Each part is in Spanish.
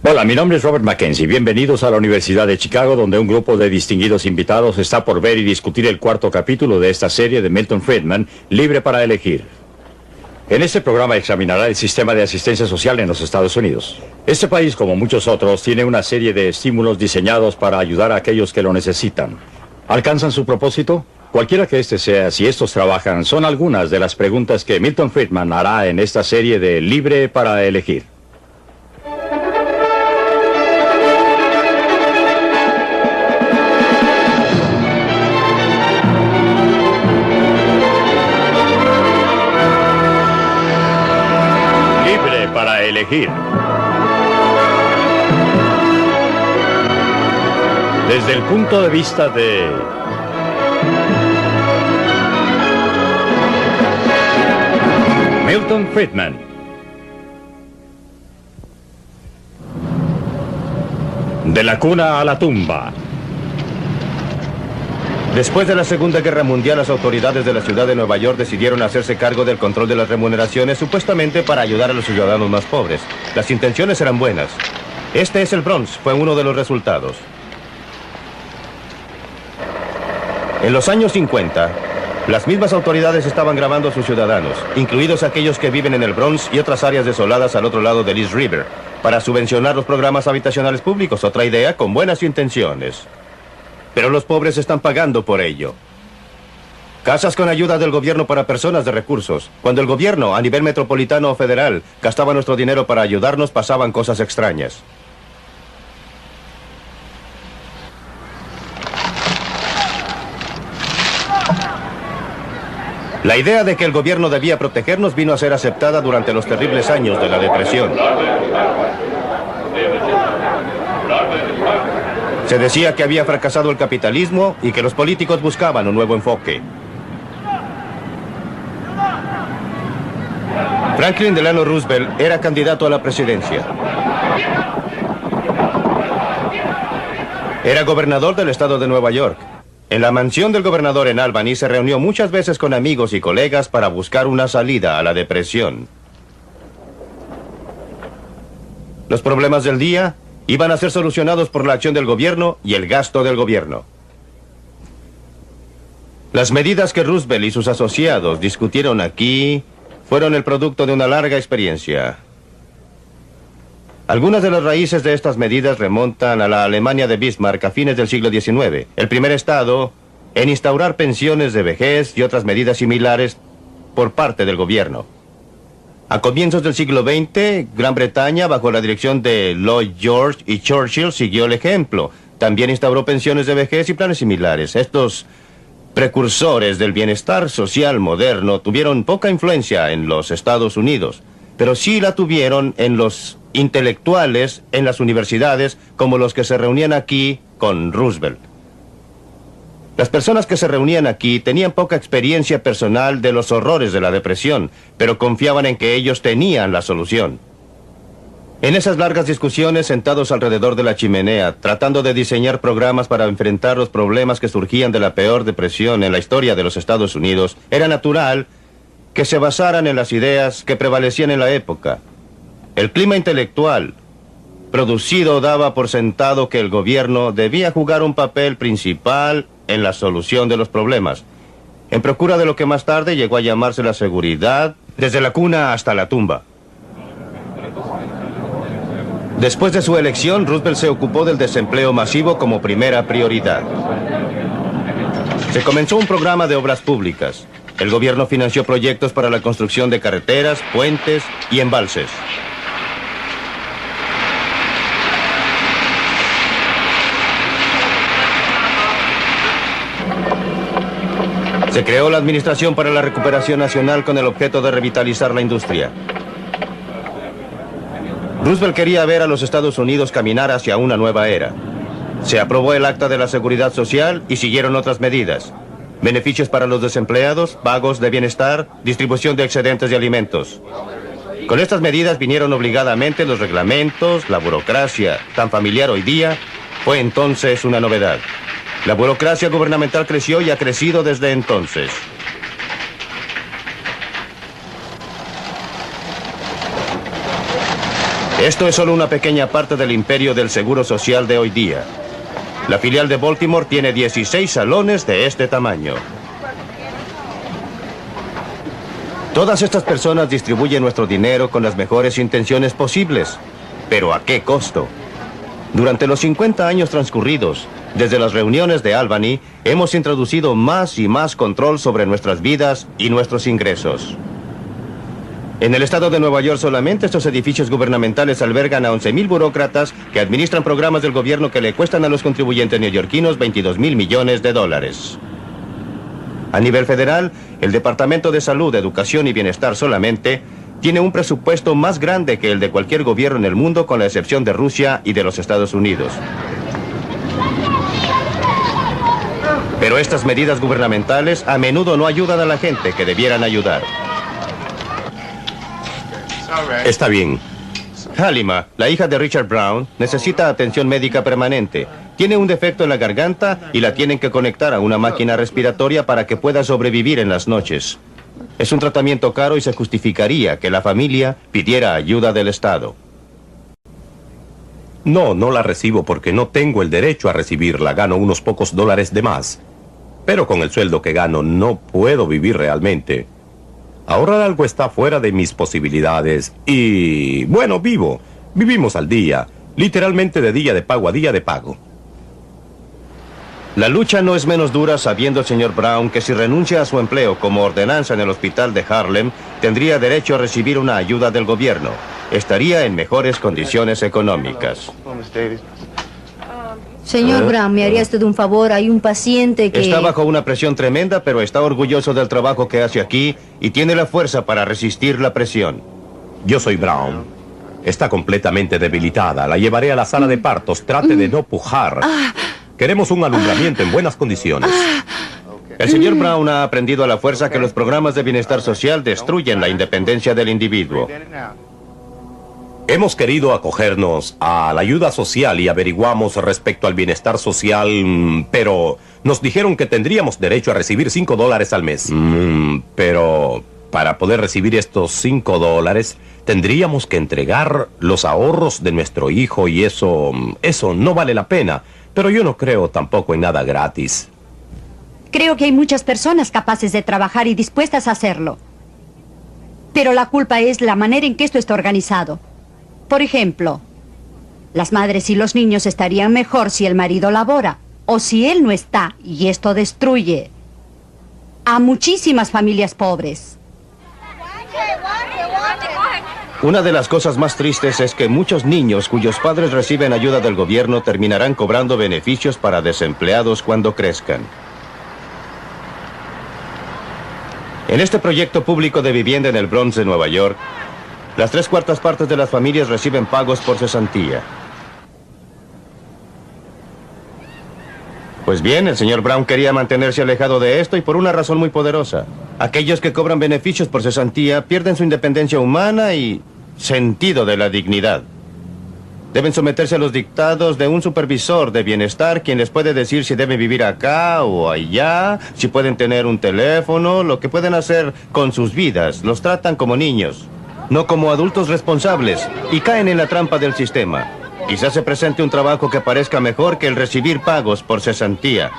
Hola, mi nombre es Robert Mackenzie. Bienvenidos a la Universidad de Chicago, donde un grupo de distinguidos invitados está por ver y discutir el cuarto capítulo de esta serie de Milton Friedman, Libre para Elegir. En este programa examinará el sistema de asistencia social en los Estados Unidos. Este país, como muchos otros, tiene una serie de estímulos diseñados para ayudar a aquellos que lo necesitan. ¿Alcanzan su propósito? Cualquiera que este sea, si estos trabajan, son algunas de las preguntas que Milton Friedman hará en esta serie de Libre para Elegir. Para elegir. Desde el punto de vista de Milton Friedman. De la cuna a la tumba. Después de la Segunda Guerra Mundial, las autoridades de la ciudad de Nueva York decidieron hacerse cargo del control de las remuneraciones, supuestamente para ayudar a los ciudadanos más pobres. Las intenciones eran buenas. Este es el Bronx, fue uno de los resultados. En los años 50, las mismas autoridades estaban grabando a sus ciudadanos, incluidos aquellos que viven en el Bronx y otras áreas desoladas al otro lado del East River, para subvencionar los programas habitacionales públicos, otra idea con buenas intenciones. Pero los pobres están pagando por ello. Casas con ayuda del gobierno para personas de recursos. Cuando el gobierno, a nivel metropolitano o federal, gastaba nuestro dinero para ayudarnos, pasaban cosas extrañas. La idea de que el gobierno debía protegernos vino a ser aceptada durante los terribles años de la depresión. Se decía que había fracasado el capitalismo y que los políticos buscaban un nuevo enfoque. Franklin Delano Roosevelt era candidato a la presidencia. Era gobernador del estado de Nueva York. En la mansión del gobernador en Albany se reunió muchas veces con amigos y colegas para buscar una salida a la depresión. Los problemas del día iban a ser solucionados por la acción del gobierno y el gasto del gobierno. Las medidas que Roosevelt y sus asociados discutieron aquí fueron el producto de una larga experiencia. Algunas de las raíces de estas medidas remontan a la Alemania de Bismarck a fines del siglo XIX, el primer estado en instaurar pensiones de vejez y otras medidas similares por parte del gobierno. A comienzos del siglo XX, Gran Bretaña, bajo la dirección de Lloyd George y Churchill, siguió el ejemplo. También instauró pensiones de vejez y planes similares. Estos precursores del bienestar social moderno tuvieron poca influencia en los Estados Unidos, pero sí la tuvieron en los intelectuales, en las universidades, como los que se reunían aquí con Roosevelt. Las personas que se reunían aquí tenían poca experiencia personal de los horrores de la depresión, pero confiaban en que ellos tenían la solución. En esas largas discusiones, sentados alrededor de la chimenea, tratando de diseñar programas para enfrentar los problemas que surgían de la peor depresión en la historia de los Estados Unidos, era natural que se basaran en las ideas que prevalecían en la época. El clima intelectual producido daba por sentado que el gobierno debía jugar un papel principal en la solución de los problemas, en procura de lo que más tarde llegó a llamarse la seguridad, desde la cuna hasta la tumba. Después de su elección, Roosevelt se ocupó del desempleo masivo como primera prioridad. Se comenzó un programa de obras públicas. El gobierno financió proyectos para la construcción de carreteras, puentes y embalses. Se creó la Administración para la Recuperación Nacional con el objeto de revitalizar la industria. Roosevelt quería ver a los Estados Unidos caminar hacia una nueva era. Se aprobó el Acta de la Seguridad Social y siguieron otras medidas. Beneficios para los desempleados, pagos de bienestar, distribución de excedentes de alimentos. Con estas medidas vinieron obligadamente los reglamentos, la burocracia, tan familiar hoy día, fue entonces una novedad. La burocracia gubernamental creció y ha crecido desde entonces. Esto es solo una pequeña parte del imperio del seguro social de hoy día. La filial de Baltimore tiene 16 salones de este tamaño. Todas estas personas distribuyen nuestro dinero con las mejores intenciones posibles. ¿Pero a qué costo? Durante los 50 años transcurridos, desde las reuniones de Albany, hemos introducido más y más control sobre nuestras vidas y nuestros ingresos. En el estado de Nueva York solamente estos edificios gubernamentales albergan a 11.000 burócratas que administran programas del gobierno que le cuestan a los contribuyentes neoyorquinos 22.000 millones de dólares. A nivel federal, el Departamento de Salud, Educación y Bienestar solamente tiene un presupuesto más grande que el de cualquier gobierno en el mundo, con la excepción de Rusia y de los Estados Unidos. Pero estas medidas gubernamentales a menudo no ayudan a la gente que debieran ayudar. Está bien. Halima, la hija de Richard Brown, necesita atención médica permanente. Tiene un defecto en la garganta y la tienen que conectar a una máquina respiratoria para que pueda sobrevivir en las noches. Es un tratamiento caro y se justificaría que la familia pidiera ayuda del Estado. No la recibo porque no tengo el derecho a recibirla. Gano unos pocos dólares de más. Pero con el sueldo que gano no puedo vivir realmente. Ahorrar algo está fuera de mis posibilidades. Y, bueno, vivimos al día. Literalmente de día de pago a día de pago. La lucha no es menos dura sabiendo el señor Brown que si renuncia a su empleo como ordenanza en el hospital de Harlem, tendría derecho a recibir una ayuda del gobierno. Estaría en mejores condiciones económicas. Señor Brown, ¿me haría usted un favor? Hay un paciente que... Está bajo una presión tremenda, pero está orgulloso del trabajo que hace aquí y tiene la fuerza para resistir la presión. Yo soy Brown. Está completamente debilitada. La llevaré a la sala de partos. Trate de no pujar. Queremos un alumbramiento en buenas condiciones. El señor Brown ha aprendido a la fuerza que los programas de bienestar social destruyen la independencia del individuo. Hemos querido acogernos a la ayuda social y averiguamos respecto al bienestar social, pero nos dijeron que tendríamos derecho a recibir $5 al mes. Pero para poder recibir estos $5, tendríamos que entregar los ahorros de nuestro hijo y eso no vale la pena. Pero yo no creo tampoco en nada gratis. Creo que hay muchas personas capaces de trabajar y dispuestas a hacerlo. Pero la culpa es la manera en que esto está organizado. Por ejemplo, las madres y los niños estarían mejor si el marido labora, o si él no está, y esto destruye a muchísimas familias pobres. Una de las cosas más tristes es que muchos niños cuyos padres reciben ayuda del gobierno terminarán cobrando beneficios para desempleados cuando crezcan. En este proyecto público de vivienda en el Bronx de Nueva York, las 3/4 partes de las familias reciben pagos por cesantía. Pues bien, el señor Brown quería mantenerse alejado de esto y por una razón muy poderosa. Aquellos que cobran beneficios por cesantía pierden su independencia humana y sentido de la dignidad. Deben someterse a los dictados de un supervisor de bienestar, quien les puede decir si deben vivir acá o allá, si pueden tener un teléfono, lo que pueden hacer con sus vidas. Los tratan como niños, no como adultos responsables, y caen en la trampa del sistema. Quizás se presente un trabajo que parezca mejor que el recibir pagos por cesantía.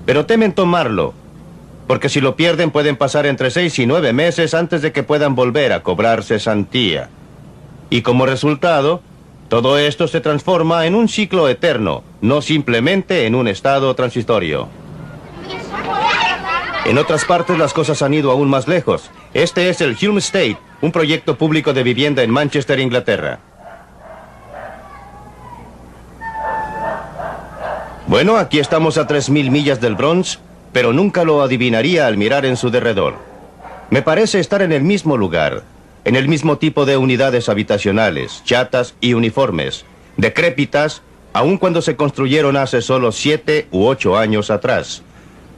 Pero temen tomarlo, porque si lo pierden pueden pasar entre 6 y 9 meses antes de que puedan volver a cobrar cesantía. Y como resultado, todo esto se transforma en un ciclo eterno, no simplemente en un estado transitorio. En otras partes las cosas han ido aún más lejos. Este es el Hulme Estate, un proyecto público de vivienda en Manchester, Inglaterra. Bueno, aquí estamos a 3.000 millas del Bronx, pero nunca lo adivinaría al mirar en su derredor. Me parece estar en el mismo lugar, en el mismo tipo de unidades habitacionales, chatas y uniformes, decrépitas, aun cuando se construyeron hace solo 7 u 8 años atrás.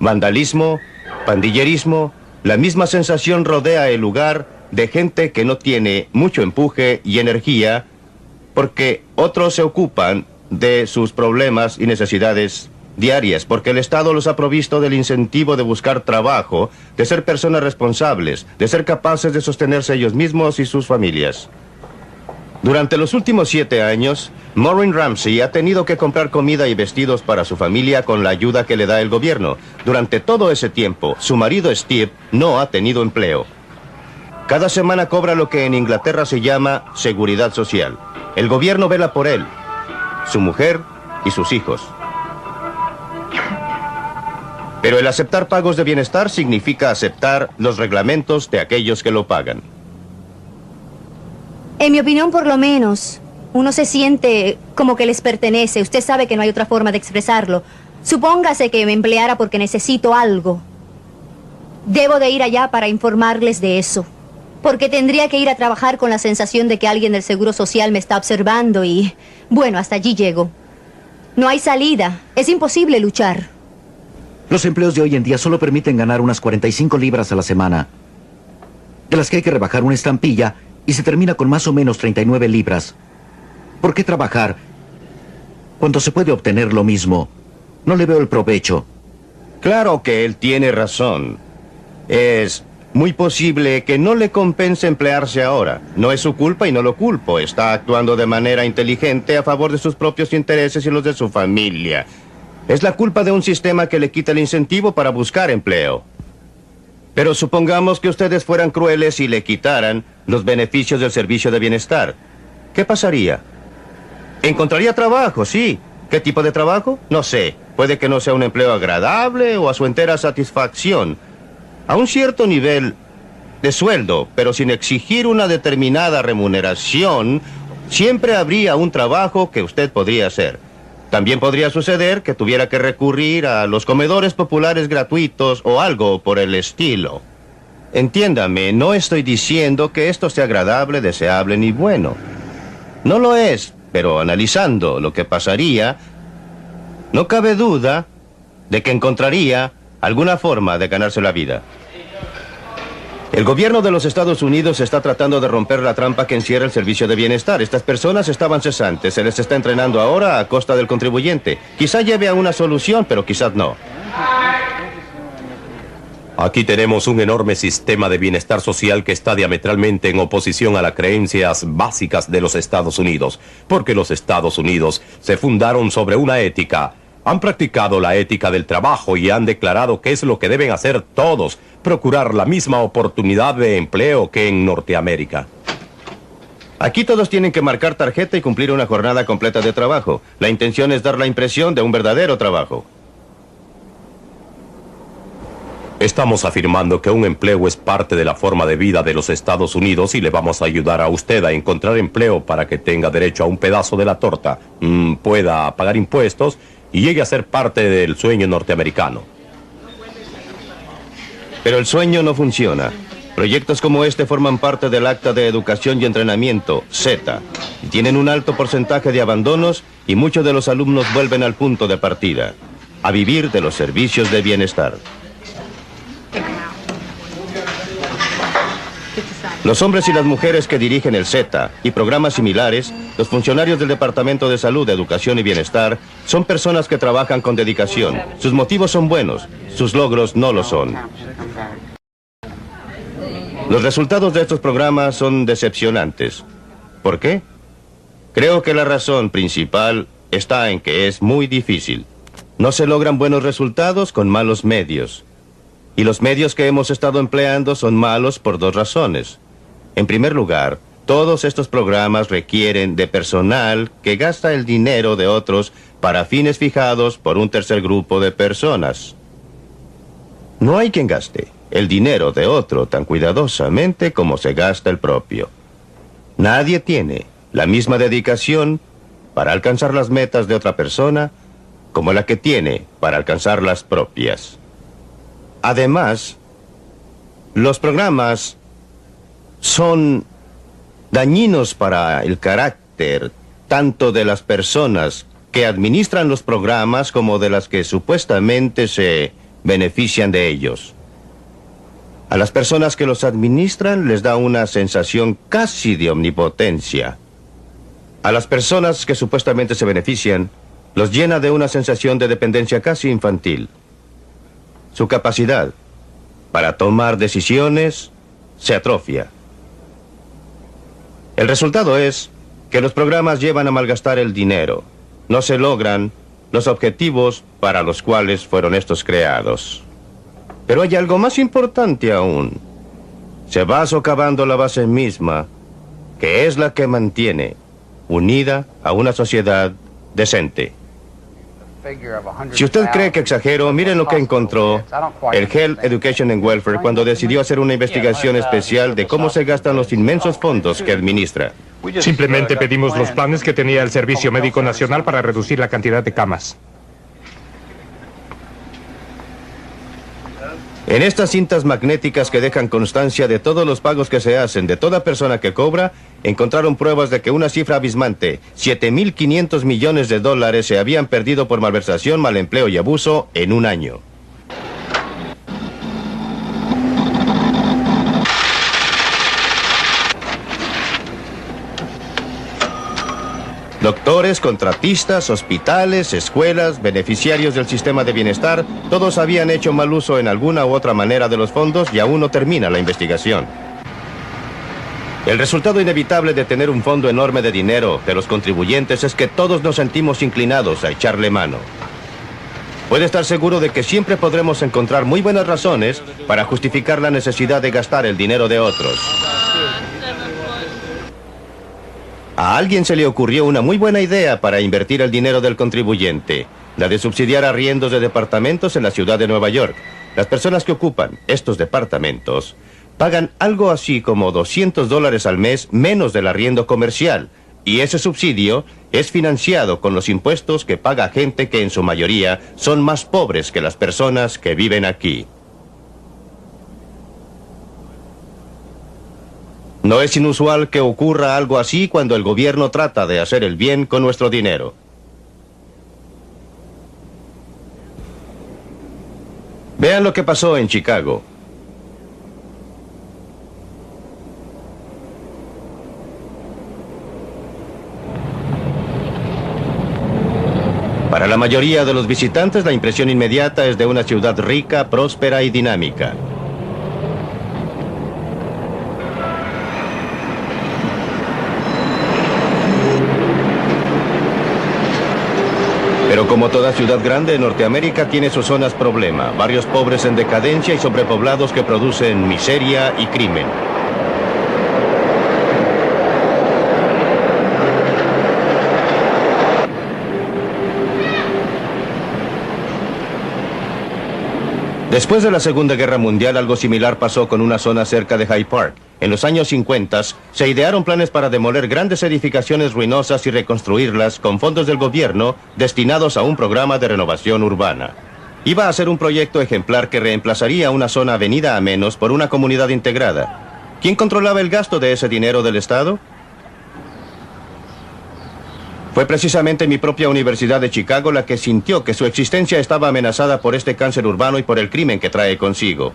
Vandalismo, pandillerismo, la misma sensación rodea el lugar de gente que no tiene mucho empuje y energía, porque otros se ocupan de sus problemas y necesidades diarias, porque el Estado los ha provisto del incentivo de buscar trabajo, de ser personas responsables, de ser capaces de sostenerse ellos mismos y sus familias. Durante los últimos 7 años, Maureen Ramsey ha tenido que comprar comida y vestidos para su familia con la ayuda que le da el gobierno. Durante todo ese tiempo, su marido Steve no ha tenido empleo. Cada semana cobra lo que en Inglaterra se llama seguridad social. El gobierno vela por él, su mujer y sus hijos. Pero el aceptar pagos de bienestar significa aceptar los reglamentos de aquellos que lo pagan. En mi opinión, por lo menos, uno se siente como que les pertenece. Usted sabe que no hay otra forma de expresarlo. Supóngase que me empleara porque necesito algo. Debo de ir allá para informarles de eso. Porque tendría que ir a trabajar con la sensación de que alguien del Seguro Social me está observando y... bueno, hasta allí llego. No hay salida. Es imposible luchar. Los empleos de hoy en día solo permiten ganar unas 45 libras a la semana, de las que hay que rebajar una estampilla y se termina con más o menos 39 libras. ¿Por qué trabajar cuando se puede obtener lo mismo? No le veo el provecho. Claro que él tiene razón. Es muy posible que no le compense emplearse ahora. No es su culpa y no lo culpo. Está actuando de manera inteligente a favor de sus propios intereses y los de su familia. Es la culpa de un sistema que le quita el incentivo para buscar empleo. Pero supongamos que ustedes fueran crueles y le quitaran los beneficios del servicio de bienestar. ¿Qué pasaría? Encontraría trabajo, sí. ¿Qué tipo de trabajo? No sé. Puede que no sea un empleo agradable o a su entera satisfacción. A un cierto nivel de sueldo, pero sin exigir una determinada remuneración, siempre habría un trabajo que usted podría hacer. También podría suceder que tuviera que recurrir a los comedores populares gratuitos o algo por el estilo. Entiéndame, no estoy diciendo que esto sea agradable, deseable ni bueno. No lo es, pero analizando lo que pasaría, no cabe duda de que encontraría alguna forma de ganarse la vida. El gobierno de los Estados Unidos está tratando de romper la trampa que encierra el servicio de bienestar. Estas personas estaban cesantes, se les está entrenando ahora a costa del contribuyente. Quizá lleve a una solución, pero quizás no. Aquí tenemos un enorme sistema de bienestar social que está diametralmente en oposición a las creencias básicas de los Estados Unidos, porque los Estados Unidos se fundaron sobre una ética. Han practicado la ética del trabajo y han declarado que es lo que deben hacer todos, procurar la misma oportunidad de empleo que en Norteamérica. Aquí todos tienen que marcar tarjeta y cumplir una jornada completa de trabajo. La intención es dar la impresión de un verdadero trabajo. Estamos afirmando que un empleo es parte de la forma de vida de los Estados Unidos y le vamos a ayudar a usted a encontrar empleo para que tenga derecho a un pedazo de la torta, pueda pagar impuestos y llegue a ser parte del sueño norteamericano. Pero el sueño no funciona. Proyectos como este forman parte del Acta de Educación y Entrenamiento, Z, y tienen un alto porcentaje de abandonos y muchos de los alumnos vuelven al punto de partida, a vivir de los servicios de bienestar. Los hombres y las mujeres que dirigen el Z y programas similares, los funcionarios del Departamento de Salud, Educación y Bienestar, son personas que trabajan con dedicación. Sus motivos son buenos, sus logros no lo son. Los resultados de estos programas son decepcionantes. ¿Por qué? Creo que la razón principal está en que es muy difícil. No se logran buenos resultados con malos medios. Y los medios que hemos estado empleando son malos por 2 razones. En primer lugar, todos estos programas requieren de personal que gasta el dinero de otros para fines fijados por un tercer grupo de personas. No hay quien gaste el dinero de otro tan cuidadosamente como se gasta el propio. Nadie tiene la misma dedicación para alcanzar las metas de otra persona como la que tiene para alcanzar las propias. Además, los programas son dañinos para el carácter tanto de las personas que administran los programas como de las que supuestamente se benefician de ellos. A las personas que los administran les da una sensación casi de omnipotencia. A las personas que supuestamente se benefician los llena de una sensación de dependencia casi infantil. Su capacidad para tomar decisiones se atrofia. El resultado es que los programas llevan a malgastar el dinero. No se logran los objetivos para los cuales fueron estos creados. Pero hay algo más importante aún. Se va socavando la base misma, que es la que mantiene unida a una sociedad decente. Si usted cree que exagero, miren lo que encontró el Health, Education and Welfare cuando decidió hacer una investigación especial de cómo se gastan los inmensos fondos que administra. Simplemente pedimos los planes que tenía el Servicio Médico Nacional para reducir la cantidad de camas. En estas cintas magnéticas que dejan constancia de todos los pagos que se hacen de toda persona que cobra, encontraron pruebas de que una cifra abismante, 7.500 millones de dólares, se habían perdido por malversación, mal empleo y abuso en un año. Doctores, contratistas, hospitales, escuelas, beneficiarios del sistema de bienestar, todos habían hecho mal uso en alguna u otra manera de los fondos y aún no termina la investigación. El resultado inevitable de tener un fondo enorme de dinero de los contribuyentes es que todos nos sentimos inclinados a echarle mano. Puede estar seguro de que siempre podremos encontrar muy buenas razones para justificar la necesidad de gastar el dinero de otros. A alguien se le ocurrió una muy buena idea para invertir el dinero del contribuyente, la de subsidiar arriendos de departamentos en la ciudad de Nueva York. Las personas que ocupan estos departamentos pagan algo así como $200 al mes menos del arriendo comercial, y ese subsidio es financiado con los impuestos que paga gente que en su mayoría son más pobres que las personas que viven aquí. No es inusual que ocurra algo así cuando el gobierno trata de hacer el bien con nuestro dinero. Vean lo que pasó en Chicago. Para la mayoría de los visitantes, la impresión inmediata es de una ciudad rica, próspera y dinámica. Pero como toda ciudad grande en Norteamérica tiene sus zonas problema, barrios pobres en decadencia y sobrepoblados que producen miseria y crimen. Después de la Segunda Guerra Mundial, algo similar pasó con una zona cerca de Hyde Park. En los años 50 se idearon planes para demoler grandes edificaciones ruinosas y reconstruirlas con fondos del gobierno destinados a un programa de renovación urbana. Iba a ser un proyecto ejemplar que reemplazaría una zona venida a menos por una comunidad integrada. ¿Quién controlaba el gasto de ese dinero del Estado? Fue precisamente mi propia Universidad de Chicago la que sintió que su existencia estaba amenazada por este cáncer urbano y por el crimen que trae consigo.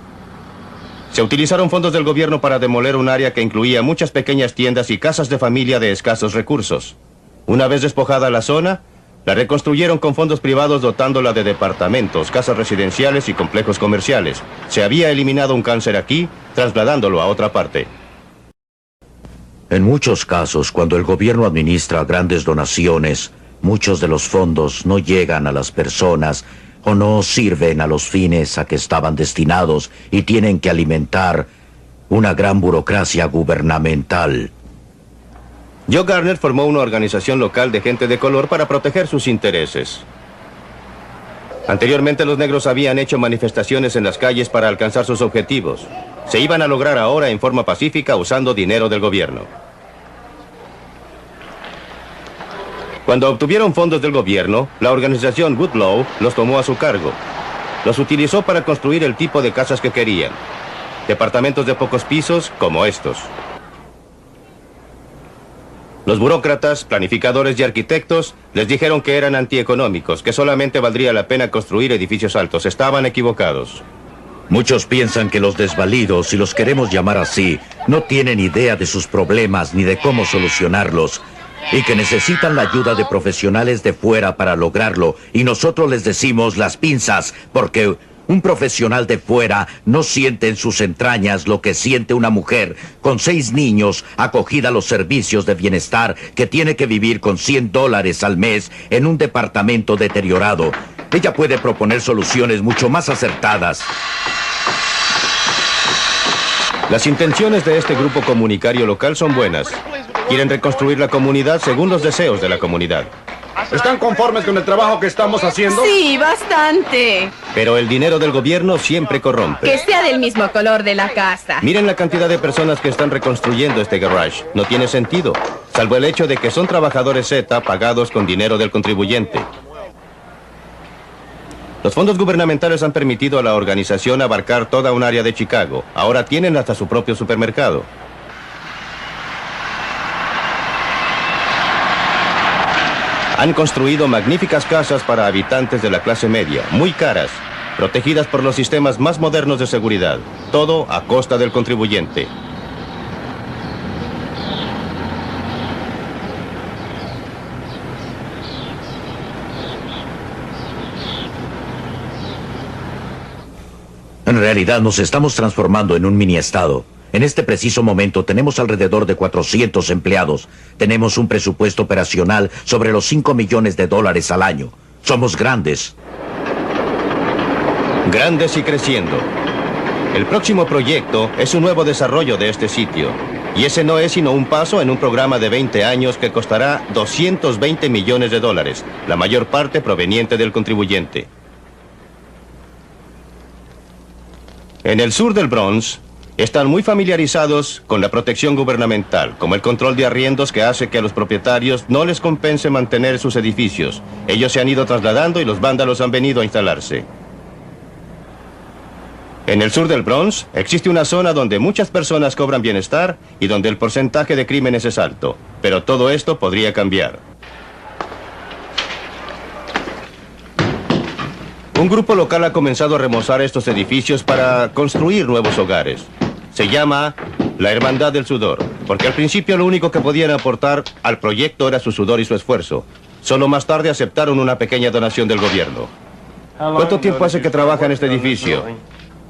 Se utilizaron fondos del gobierno para demoler un área que incluía muchas pequeñas tiendas y casas de familia de escasos recursos. Una vez despojada la zona, la reconstruyeron con fondos privados dotándola de departamentos, casas residenciales y complejos comerciales. Se había eliminado un cáncer aquí, trasladándolo a otra parte. En muchos casos, cuando el gobierno administra grandes donaciones, muchos de los fondos no llegan a las personas o no sirven a los fines a que estaban destinados y tienen que alimentar una gran burocracia gubernamental. Joe Garner formó una organización local de gente de color para proteger sus intereses. Anteriormente los negros habían hecho manifestaciones en las calles para alcanzar sus objetivos. Se iban a lograr ahora en forma pacífica usando dinero del gobierno. Cuando obtuvieron fondos del gobierno, la organización Woodlaw los tomó a su cargo. Los utilizó para construir el tipo de casas que querían. Departamentos de pocos pisos como estos. Los burócratas, planificadores y arquitectos les dijeron que eran antieconómicos, que solamente valdría la pena construir edificios altos. Estaban equivocados. Muchos piensan que los desvalidos, si los queremos llamar así, no tienen idea de sus problemas ni de cómo solucionarlos, y que necesitan la ayuda de profesionales de fuera para lograrlo, y nosotros les decimos las pinzas, porque Un profesional de fuera no siente en sus entrañas lo que siente una mujer con 6 niños acogida a los servicios de bienestar que tiene que vivir con $100 al mes en un departamento deteriorado. Ella puede proponer soluciones mucho más acertadas. Las intenciones de este grupo comunitario local son buenas. Quieren reconstruir la comunidad según los deseos de la comunidad. ¿Están conformes con el trabajo que estamos haciendo? Sí, bastante. Pero el dinero del gobierno siempre corrompe. Que sea del mismo color de la casa. Miren la cantidad de personas que están reconstruyendo este garage. No tiene sentido, salvo el hecho de que son trabajadores Z pagados con dinero del contribuyente. Los fondos gubernamentales han permitido a la organización abarcar toda un área de Chicago. Ahora tienen hasta su propio supermercado. Han construido magníficas casas para habitantes de la clase media, muy caras, protegidas por los sistemas más modernos de seguridad. Todo a costa del contribuyente. En realidad nos estamos transformando en un mini-estado. En este preciso momento tenemos alrededor de 400 empleados. Tenemos un presupuesto operacional sobre los $5 millones al año. Somos grandes. Grandes y creciendo. El próximo proyecto es un nuevo desarrollo de este sitio. Y ese no es sino un paso en un programa de 20 años que costará $220 millones, la mayor parte proveniente del contribuyente. En el sur del Bronx, están muy familiarizados con la protección gubernamental, como el control de arriendos que hace que a los propietarios no les compense mantener sus edificios. Ellos se han ido trasladando y los vándalos han venido a instalarse. En el sur del Bronx existe una zona donde muchas personas cobran bienestar y donde el porcentaje de crímenes es alto. Pero todo esto podría cambiar. Un grupo local ha comenzado a remozar estos edificios para construir nuevos hogares. Se llama la Hermandad del Sudor, porque al principio lo único que podían aportar al proyecto era su sudor y su esfuerzo. Solo más tarde aceptaron una pequeña donación del gobierno. ¿Cuánto tiempo hace que trabaja en este edificio?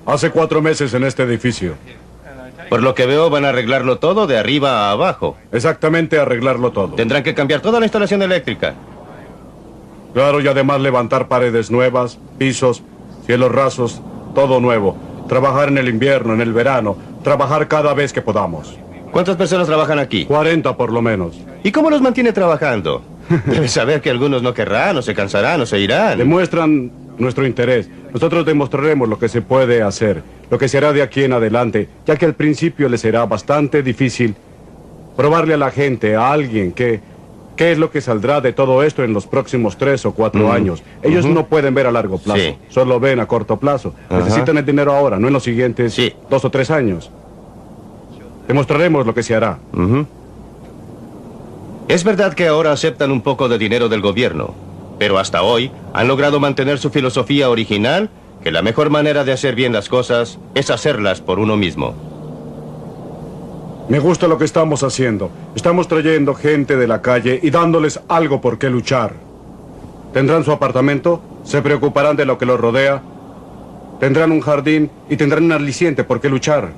Hace 4 meses en este edificio. Por lo que veo, van a arreglarlo todo de arriba a abajo. Exactamente, arreglarlo todo. Tendrán que cambiar toda la instalación eléctrica. Claro, y además levantar paredes nuevas, pisos, cielos rasos, todo nuevo. Trabajar en el invierno, en el verano, trabajar cada vez que podamos. ¿Cuántas personas trabajan aquí? 40 por lo menos. ¿Y cómo los mantiene trabajando? Debe saber que algunos no querrán, o se cansarán, o se irán. Demuestran nuestro interés. Nosotros demostraremos lo que se puede hacer, lo que se hará de aquí en adelante, ya que al principio les será bastante difícil probarle a la gente, a alguien, qué es lo que saldrá de todo esto en los próximos 3 o 4 años. Ellos no pueden ver a largo plazo, solo ven a corto plazo. Necesitan el dinero ahora, no en los siguientes 2 o 3 años. Demostraremos lo que se hará. Es verdad que ahora aceptan un poco de dinero del gobierno, pero hasta hoy han logrado mantener su filosofía original, que la mejor manera de hacer bien las cosas es hacerlas por uno mismo. Me gusta lo que estamos haciendo. Estamos trayendo gente de la calle y dándoles algo por qué luchar. Tendrán su apartamento, se preocuparán de lo que los rodea, tendrán un jardín y tendrán un aliciente por qué luchar.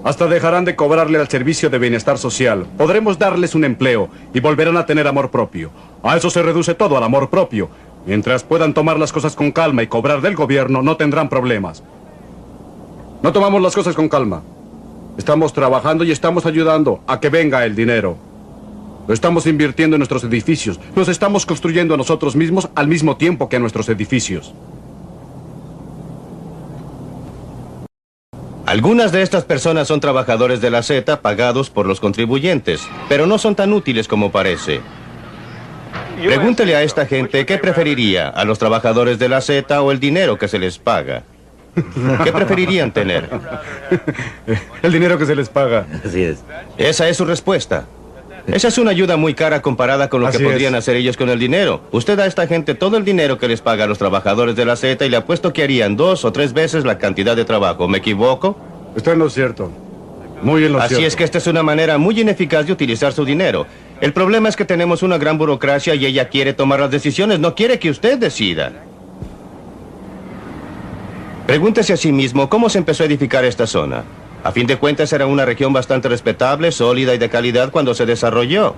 Hasta dejarán de cobrarle al servicio de bienestar social. Podremos darles un empleo y volverán a tener amor propio. A eso se reduce todo, al amor propio. Mientras puedan tomar las cosas con calma y cobrar del gobierno, no tendrán problemas. No tomamos las cosas con calma. Estamos trabajando y estamos ayudando a que venga el dinero. Lo estamos invirtiendo en nuestros edificios. Nos estamos construyendo a nosotros mismos al mismo tiempo que a nuestros edificios. Algunas de estas personas son trabajadores de la Z pagados por los contribuyentes, pero no son tan útiles como parece. Pregúntele a esta gente qué preferiría, a los trabajadores de la Z o el dinero que se les paga. ¿Qué preferirían tener? El dinero que se les paga. Así es. Esa es su respuesta. Esa es una ayuda muy cara comparada con lo que podrían hacer ellos con el dinero. Usted da a esta gente todo el dinero que les paga a los trabajadores de la Z y le apuesto que harían 2 o 3 veces la cantidad de trabajo. ¿Me equivoco? Está en lo cierto. Muy en lo cierto. Así es que esta es una manera muy ineficaz de utilizar su dinero. El problema es que tenemos una gran burocracia y ella quiere tomar las decisiones, no quiere que usted decida. Pregúntese a sí mismo cómo se empezó a edificar esta zona. A fin de cuentas era una región bastante respetable, sólida y de calidad cuando se desarrolló.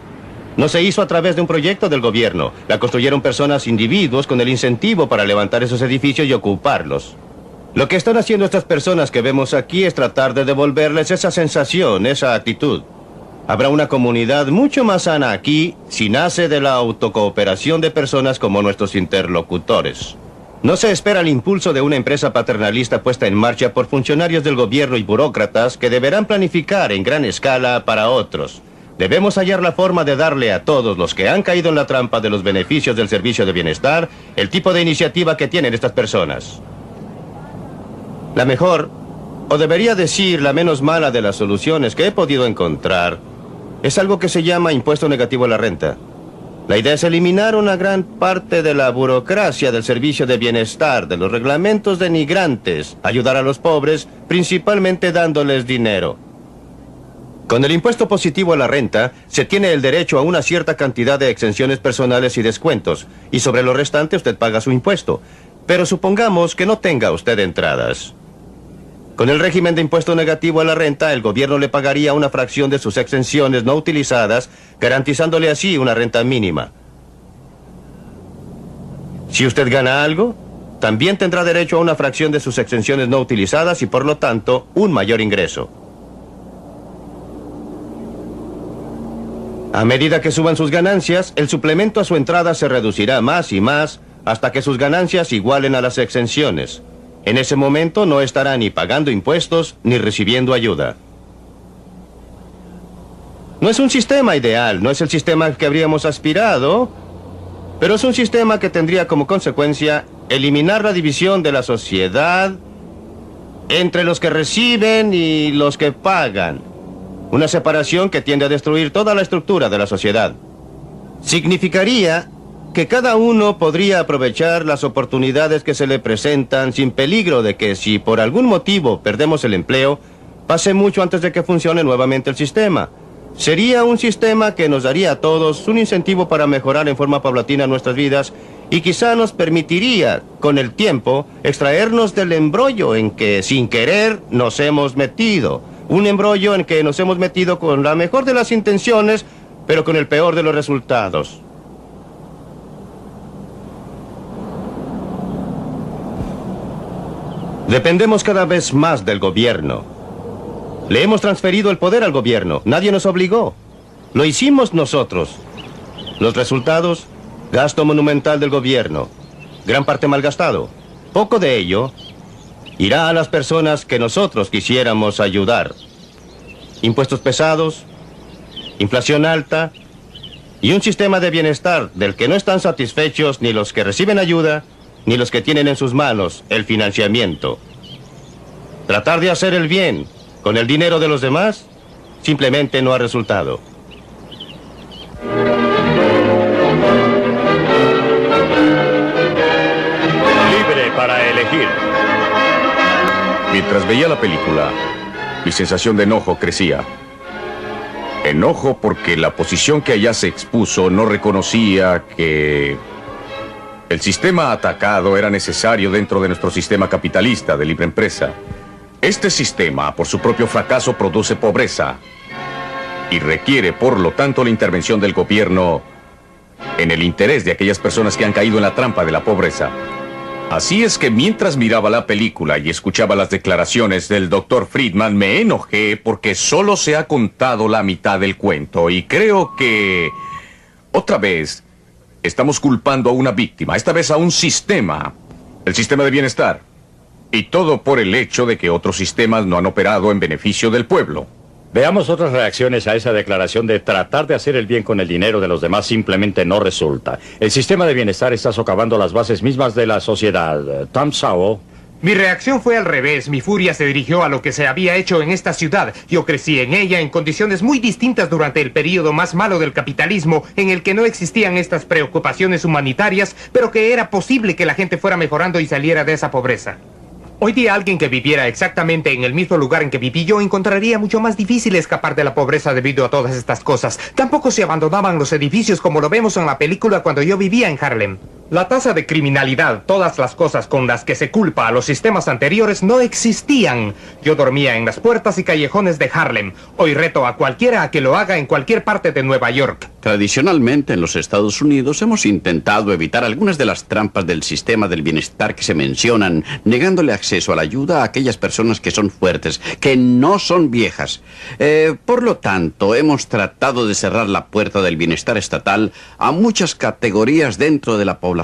No se hizo a través de un proyecto del gobierno. La construyeron personas, individuos, con el incentivo para levantar esos edificios y ocuparlos. Lo que están haciendo estas personas que vemos aquí es tratar de devolverles esa sensación, esa actitud. Habrá una comunidad mucho más sana aquí si nace de la autocooperación de personas como nuestros interlocutores. No se espera el impulso de una empresa paternalista puesta en marcha por funcionarios del gobierno y burócratas que deberán planificar en gran escala para otros. Debemos hallar la forma de darle a todos los que han caído en la trampa de los beneficios del servicio de bienestar el tipo de iniciativa que tienen estas personas. La mejor, o debería decir la menos mala de las soluciones que he podido encontrar, es algo que se llama impuesto negativo a la renta. La idea es eliminar una gran parte de la burocracia del servicio de bienestar, de los reglamentos denigrantes, ayudar a los pobres, principalmente dándoles dinero. Con el impuesto positivo a la renta, se tiene el derecho a una cierta cantidad de exenciones personales y descuentos, y sobre lo restante usted paga su impuesto. Pero supongamos que no tenga usted entradas. Con el régimen de impuesto negativo a la renta, el gobierno le pagaría una fracción de sus exenciones no utilizadas, garantizándole así una renta mínima. Si usted gana algo, también tendrá derecho a una fracción de sus exenciones no utilizadas y, por lo tanto, un mayor ingreso. A medida que suban sus ganancias, el suplemento a su entrada se reducirá más y más hasta que sus ganancias igualen a las exenciones. En ese momento no estará ni pagando impuestos ni recibiendo ayuda. No es un sistema ideal, no es el sistema al que habríamos aspirado, pero es un sistema que tendría como consecuencia eliminar la división de la sociedad entre los que reciben y los que pagan. Una separación que tiende a destruir toda la estructura de la sociedad. Significaría que cada uno podría aprovechar las oportunidades que se le presentan sin peligro de que si por algún motivo perdemos el empleo, pase mucho antes de que funcione nuevamente el sistema. Sería un sistema que nos daría a todos un incentivo para mejorar en forma paulatina nuestras vidas y quizá nos permitiría, con el tiempo, extraernos del embrollo en que sin querer nos hemos metido. Un embrollo en que nos hemos metido con la mejor de las intenciones, pero con el peor de los resultados. Dependemos cada vez más del gobierno. Le hemos transferido el poder al gobierno. Nadie nos obligó. Lo hicimos nosotros. Los resultados, gasto monumental del gobierno. Gran parte malgastado. Poco de ello irá a las personas que nosotros quisiéramos ayudar. Impuestos pesados, inflación alta y un sistema de bienestar del que no están satisfechos ni los que reciben ayuda, ni los que tienen en sus manos el financiamiento. Tratar de hacer el bien con el dinero de los demás simplemente no ha resultado. Libre para elegir. Mientras veía la película, mi sensación de enojo crecía. Enojo porque la posición que allá se expuso no reconocía que el sistema atacado era necesario dentro de nuestro sistema capitalista de libre empresa. Este sistema, por su propio fracaso, produce pobreza y requiere, por lo tanto, la intervención del gobierno en el interés de aquellas personas que han caído en la trampa de la pobreza. Así es que mientras miraba la película y escuchaba las declaraciones del Dr. Friedman, me enojé porque solo se ha contado la mitad del cuento y creo que, otra vez, estamos culpando a una víctima, esta vez a un sistema, el sistema de bienestar. Y todo por el hecho de que otros sistemas no han operado en beneficio del pueblo. Veamos otras reacciones a esa declaración de tratar de hacer el bien con el dinero de los demás simplemente no resulta. El sistema de bienestar está socavando las bases mismas de la sociedad. Tom Sowell. Mi reacción fue al revés. Mi furia se dirigió a lo que se había hecho en esta ciudad. Yo crecí en ella en condiciones muy distintas durante el período más malo del capitalismo, en el que no existían estas preocupaciones humanitarias, pero que era posible que la gente fuera mejorando y saliera de esa pobreza. Hoy día alguien que viviera exactamente en el mismo lugar en que viví yo encontraría mucho más difícil escapar de la pobreza debido a todas estas cosas. Tampoco se abandonaban los edificios como lo vemos en la película cuando yo vivía en Harlem. La tasa de criminalidad, todas las cosas con las que se culpa a los sistemas anteriores no existían. Yo dormía en las puertas y callejones de Harlem. Hoy reto a cualquiera a que lo haga en cualquier parte de Nueva York. Tradicionalmente en los Estados Unidos hemos intentado evitar algunas de las trampas del sistema del bienestar que se mencionan, negándole acceso a la ayuda a aquellas personas que son fuertes, que no son viejas. Por lo tanto, hemos tratado de cerrar la puerta del bienestar estatal a muchas categorías dentro de la población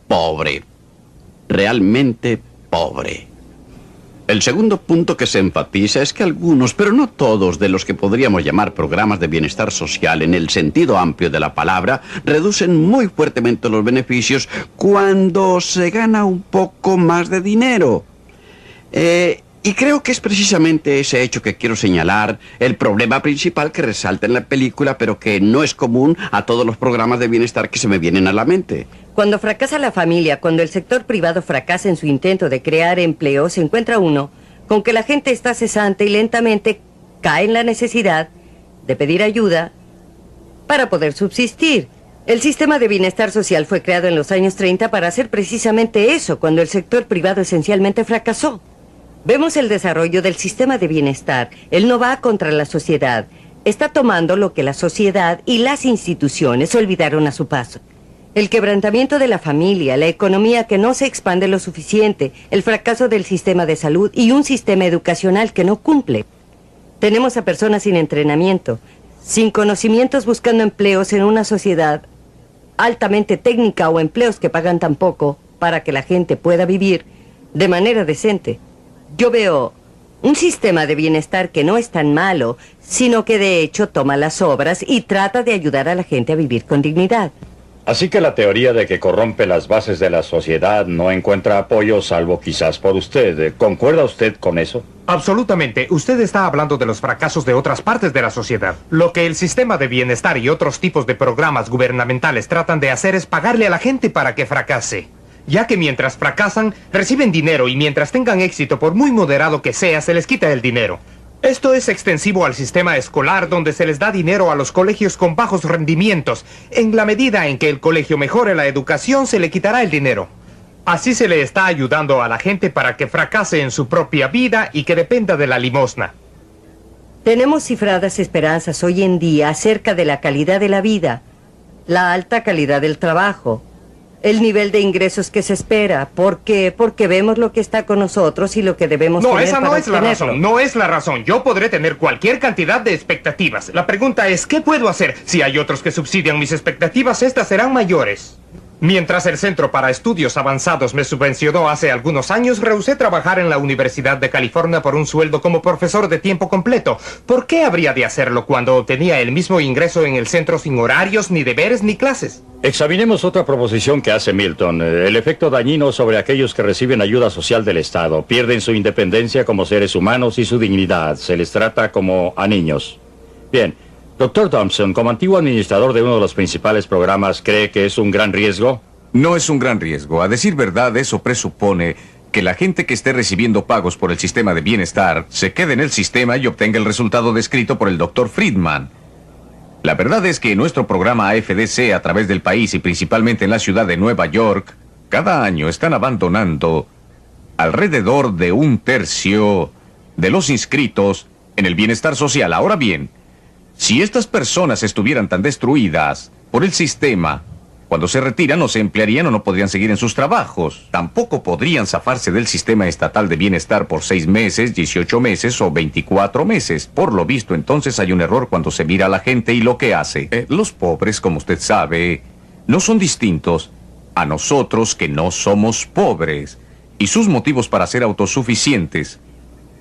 pobre, realmente pobre. El segundo punto que se enfatiza es que algunos, pero no todos, de los que podríamos llamar programas de bienestar social en el sentido amplio de la palabra, reducen muy fuertemente los beneficios cuando se gana un poco más de dinero. Y creo que es precisamente ese hecho que quiero señalar, el problema principal que resalta en la película, pero que no es común a todos los programas de bienestar que se me vienen a la mente. Cuando fracasa la familia, cuando el sector privado fracasa en su intento de crear empleo, se encuentra uno con que la gente está cesante y lentamente cae en la necesidad de pedir ayuda para poder subsistir. El sistema de bienestar social fue creado en los años 30 para hacer precisamente eso, cuando el sector privado esencialmente fracasó. Vemos el desarrollo del sistema de bienestar. Él no va contra la sociedad. Está tomando lo que la sociedad y las instituciones olvidaron a su paso. El quebrantamiento de la familia, la economía que no se expande lo suficiente, el fracaso del sistema de salud y un sistema educacional que no cumple. Tenemos a personas sin entrenamiento, sin conocimientos buscando empleos en una sociedad altamente técnica o empleos que pagan tan poco para que la gente pueda vivir de manera decente. Yo veo un sistema de bienestar que no es tan malo, sino que de hecho toma las obras y trata de ayudar a la gente a vivir con dignidad. Así que la teoría de que corrompe las bases de la sociedad no encuentra apoyo, salvo quizás por usted. ¿Concuerda usted con eso? Absolutamente. Usted está hablando de los fracasos de otras partes de la sociedad. Lo que el sistema de bienestar y otros tipos de programas gubernamentales tratan de hacer es pagarle a la gente para que fracase. Ya que mientras fracasan, reciben dinero y mientras tengan éxito, por muy moderado que sea, se les quita el dinero. Esto es extensivo al sistema escolar, donde se les da dinero a los colegios con bajos rendimientos. En la medida en que el colegio mejore la educación, se le quitará el dinero. Así se le está ayudando a la gente para que fracase en su propia vida y que dependa de la limosna. Tenemos cifradas esperanzas hoy en día acerca de la calidad de la vida, la alta calidad del trabajo, el nivel de ingresos que se espera. ¿Por qué? Porque vemos lo que está con nosotros y lo que debemos tener para obtenerlo. No, esa no es la razón. No es la razón. Yo podré tener cualquier cantidad de expectativas. La pregunta es, ¿qué puedo hacer? Si hay otros que subsidian mis expectativas, estas serán mayores. Mientras el Centro para Estudios Avanzados me subvencionó hace algunos años, rehusé trabajar en la Universidad de California por un sueldo como profesor de tiempo completo. ¿Por qué habría de hacerlo cuando tenía el mismo ingreso en el centro sin horarios, ni deberes, ni clases? Examinemos otra proposición que hace Milton, el efecto dañino sobre aquellos que reciben ayuda social del Estado. Pierden su independencia como seres humanos y su dignidad. Se les trata como a niños. Bien. Dr. Thompson, como antiguo administrador de uno de los principales programas, ¿cree que es un gran riesgo? No es un gran riesgo. A decir verdad, eso presupone que la gente que esté recibiendo pagos por el sistema de bienestar se quede en el sistema y obtenga el resultado descrito por el Dr. Friedman. La verdad es que en nuestro programa AFDC a través del país y principalmente en la ciudad de Nueva York, cada año están abandonando alrededor de 1/3 de los inscritos en el bienestar social. Ahora bien, si estas personas estuvieran tan destruidas por el sistema, cuando se retiran no se emplearían o no podrían seguir en sus trabajos. Tampoco podrían zafarse del sistema estatal de bienestar por 6 meses, 18 meses o 24 meses. Por lo visto, entonces hay un error cuando se mira a la gente y lo que hace. Los pobres, como usted sabe, no son distintos a nosotros que no somos pobres. Y sus motivos para ser autosuficientes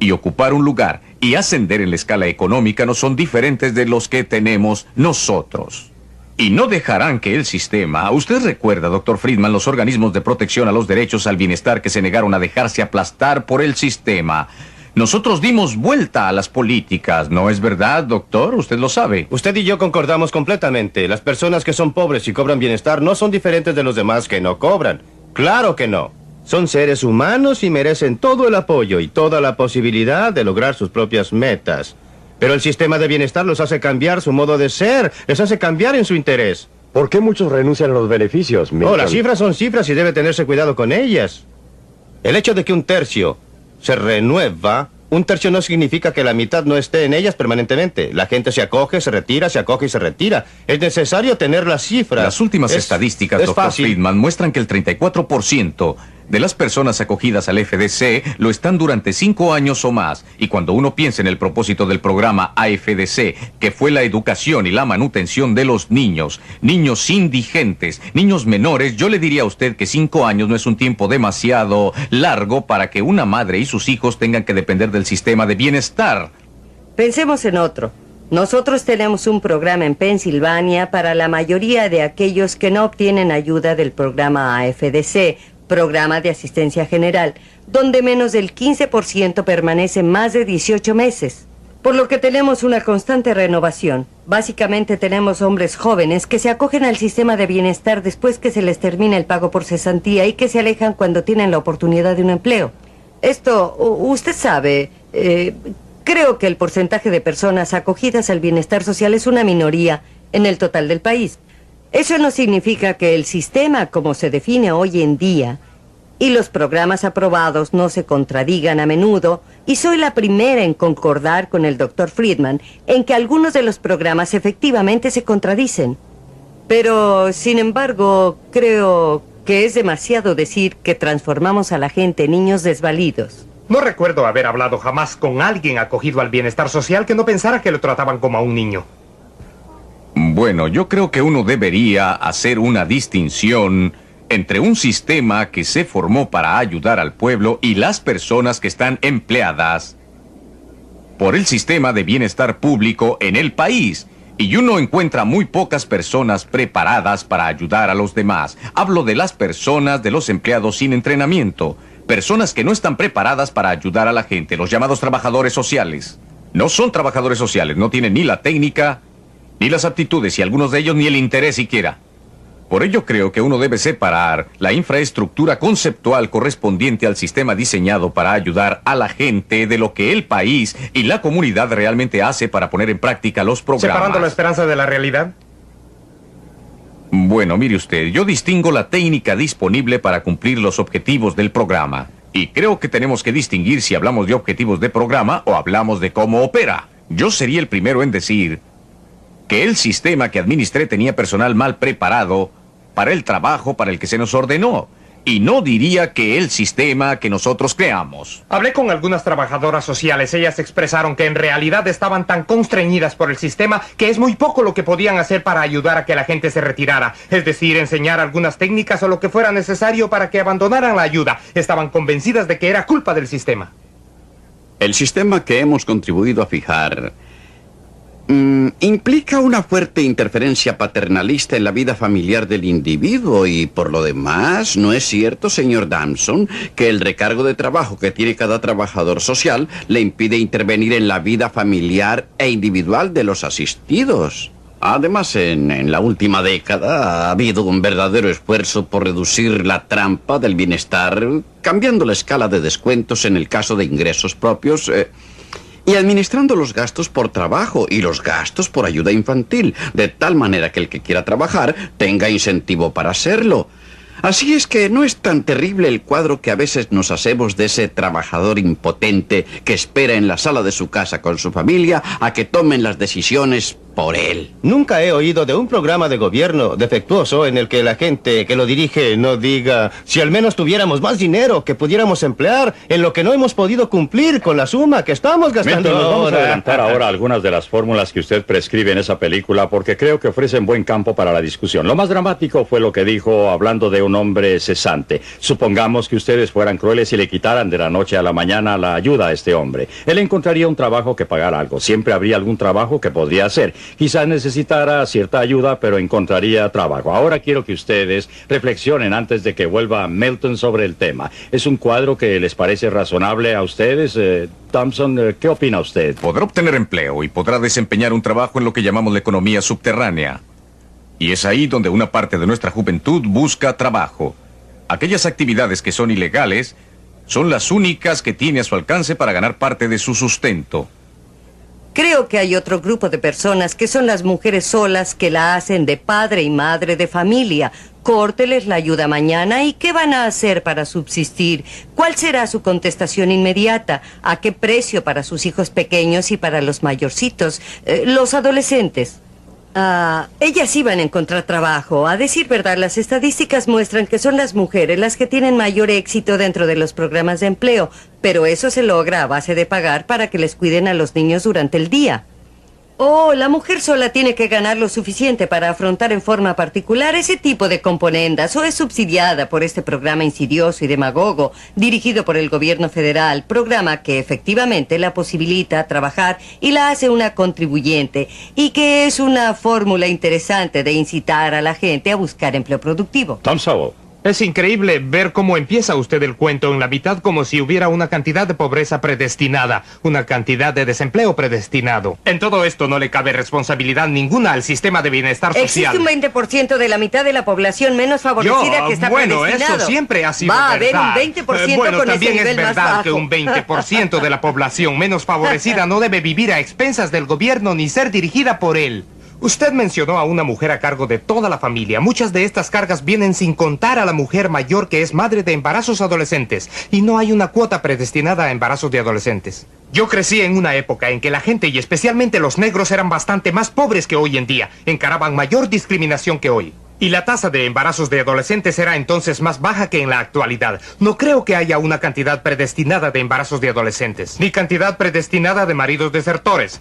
y ocupar un lugar y ascender en la escala económica no son diferentes de los que tenemos nosotros. Y no dejarán que el sistema... Usted recuerda, Dr. Friedman, los organismos de protección a los derechos al bienestar que se negaron a dejarse aplastar por el sistema. Nosotros dimos vuelta a las políticas, ¿no es verdad, doctor? Usted lo sabe. Usted y yo concordamos completamente. Las personas que son pobres y cobran bienestar no son diferentes de los demás que no cobran. ¡Claro que no! Son seres humanos y merecen todo el apoyo y toda la posibilidad de lograr sus propias metas. Pero el sistema de bienestar los hace cambiar su modo de ser, les hace cambiar en su interés. ¿Por qué muchos renuncian a los beneficios, Milton? Oh, las cifras son cifras y debe tenerse cuidado con ellas. El hecho de que un tercio se renueva, un tercio no significa que la mitad no esté en ellas permanentemente. La gente se acoge, se retira, se acoge y se retira. Es necesario tener las cifras. Las últimas estadísticas, es Dr. fácil. Friedman, muestran que el 34% de las personas acogidas al FDC lo están durante 5 años o más. Y cuando uno piensa en el propósito del programa AFDC, que fue la educación y la manutención de los niños indigentes, niños menores, yo le diría a usted que 5 años no es un tiempo demasiado largo para que una madre y sus hijos tengan que depender del sistema de bienestar. Pensemos en otro. Nosotros tenemos un programa en Pensilvania para la mayoría de aquellos que no obtienen ayuda del programa AFDC, Programa de Asistencia General, donde menos del 15% permanece más de 18 meses. Por lo que tenemos una constante renovación. Básicamente tenemos hombres jóvenes que se acogen al sistema de bienestar después que se les termina el pago por cesantía y que se alejan cuando tienen la oportunidad de un empleo. Esto, usted sabe, creo que el porcentaje de personas acogidas al bienestar social es una minoría en el total del país. Eso no significa que el sistema como se define hoy en día y los programas aprobados no se contradigan a menudo, y soy la primera en concordar con el Dr. Friedman en que algunos de los programas efectivamente se contradicen. Pero, sin embargo, creo que es demasiado decir que transformamos a la gente en niños desvalidos. No recuerdo haber hablado jamás con alguien acogido al bienestar social que no pensara que lo trataban como a un niño. Bueno, yo creo que uno debería hacer una distinción entre un sistema que se formó para ayudar al pueblo y las personas que están empleadas por el sistema de bienestar público en el país. Y uno encuentra muy pocas personas preparadas para ayudar a los demás. Hablo de las personas, de los empleados sin entrenamiento. Personas que no están preparadas para ayudar a la gente, los llamados trabajadores sociales. No son trabajadores sociales, no tienen ni la técnica, ni las aptitudes, y algunos de ellos ni el interés siquiera. Por ello creo que uno debe separar la infraestructura conceptual correspondiente al sistema diseñado para ayudar a la gente de lo que el país y la comunidad realmente hace para poner en práctica los programas. ¿Separando la esperanza de la realidad? Bueno, mire usted, yo distingo la técnica disponible para cumplir los objetivos del programa. Y creo que tenemos que distinguir si hablamos de objetivos de programa o hablamos de cómo opera. Yo sería el primero en decir que el sistema que administré tenía personal mal preparado para el trabajo para el que se nos ordenó. Y no diría que el sistema que nosotros creamos. Hablé con algunas trabajadoras sociales. Ellas expresaron que en realidad estaban tan constreñidas por el sistema que es muy poco lo que podían hacer para ayudar a que la gente se retirara. Es decir, enseñar algunas técnicas o lo que fuera necesario para que abandonaran la ayuda. Estaban convencidas de que era culpa del sistema. El sistema que hemos contribuido a fijar implica una fuerte interferencia paternalista en la vida familiar del individuo y, por lo demás, ¿no es cierto, señor Damson, que el recargo de trabajo que tiene cada trabajador social le impide intervenir en la vida familiar e individual de los asistidos? Además, en la última década ha habido un verdadero esfuerzo por reducir la trampa del bienestar, cambiando la escala de descuentos en el caso de ingresos propios y administrando los gastos por trabajo y los gastos por ayuda infantil, de tal manera que el que quiera trabajar tenga incentivo para hacerlo. Así es que no es tan terrible el cuadro que a veces nos hacemos de ese trabajador impotente que espera en la sala de su casa con su familia a que tomen las decisiones por él. Nunca he oído de un programa de gobierno defectuoso en el que la gente que lo dirige no diga: si al menos tuviéramos más dinero que pudiéramos emplear en lo que no hemos podido cumplir con la suma que estamos gastando Milton, nos vamos a ahora. adelantar ahora algunas de las fórmulas que usted prescribe en esa película porque creo que ofrecen buen campo para la discusión. Lo más dramático fue lo que dijo hablando de un hombre cesante. Supongamos que ustedes fueran crueles y le quitaran de la noche a la mañana la ayuda a este hombre. Él encontraría un trabajo que pagara algo. Siempre habría algún trabajo que podría hacer. Quizás necesitara cierta ayuda, pero encontraría trabajo. Ahora quiero que ustedes reflexionen antes de que vuelva Milton sobre el tema. ¿Es un cuadro que les parece razonable a ustedes? Thompson, ¿qué opina usted? Podrá obtener empleo y podrá desempeñar un trabajo en lo que llamamos la economía subterránea. Y es ahí donde una parte de nuestra juventud busca trabajo. Aquellas actividades que son ilegales son las únicas que tiene a su alcance para ganar parte de su sustento. Creo que hay otro grupo de personas que son las mujeres solas que la hacen de padre y madre de familia. Córteles la ayuda mañana y ¿qué van a hacer para subsistir? ¿Cuál será su contestación inmediata? ¿A qué precio para sus hijos pequeños y para los mayorcitos? Los adolescentes. Ellas iban a encontrar trabajo. A decir verdad, las estadísticas muestran que son las mujeres las que tienen mayor éxito dentro de los programas de empleo, pero eso se logra a base de pagar para que les cuiden a los niños durante el día. La mujer sola tiene que ganar lo suficiente para afrontar en forma particular ese tipo de componendas, o es subsidiada por este programa insidioso y demagogo dirigido por el gobierno federal, programa que efectivamente la posibilita trabajar y la hace una contribuyente, y que es una fórmula interesante de incitar a la gente a buscar empleo productivo. Tom Sowell. Es increíble ver cómo empieza usted el cuento en la mitad como si hubiera una cantidad de pobreza predestinada, una cantidad de desempleo predestinado. En todo esto no le cabe responsabilidad ninguna al sistema de bienestar social. Existe un 20% de la mitad de la población menos favorecida que está predestinado. Eso siempre ha sido Va a verdad. haber un 20% Bueno, con también ese nivel es más verdad bajo. que un 20% de la población menos favorecida no debe vivir a expensas del gobierno ni ser dirigida por él. Usted mencionó a una mujer a cargo de toda la familia. Muchas de estas cargas vienen sin contar a la mujer mayor que es madre de embarazos adolescentes. Y no hay una cuota predestinada a embarazos de adolescentes. Yo crecí en una época en que la gente, y especialmente los negros, eran bastante más pobres que hoy en día. Encaraban mayor discriminación que hoy. Y la tasa de embarazos de adolescentes era entonces más baja que en la actualidad. No creo que haya una cantidad predestinada de embarazos de adolescentes, ni cantidad predestinada de maridos desertores.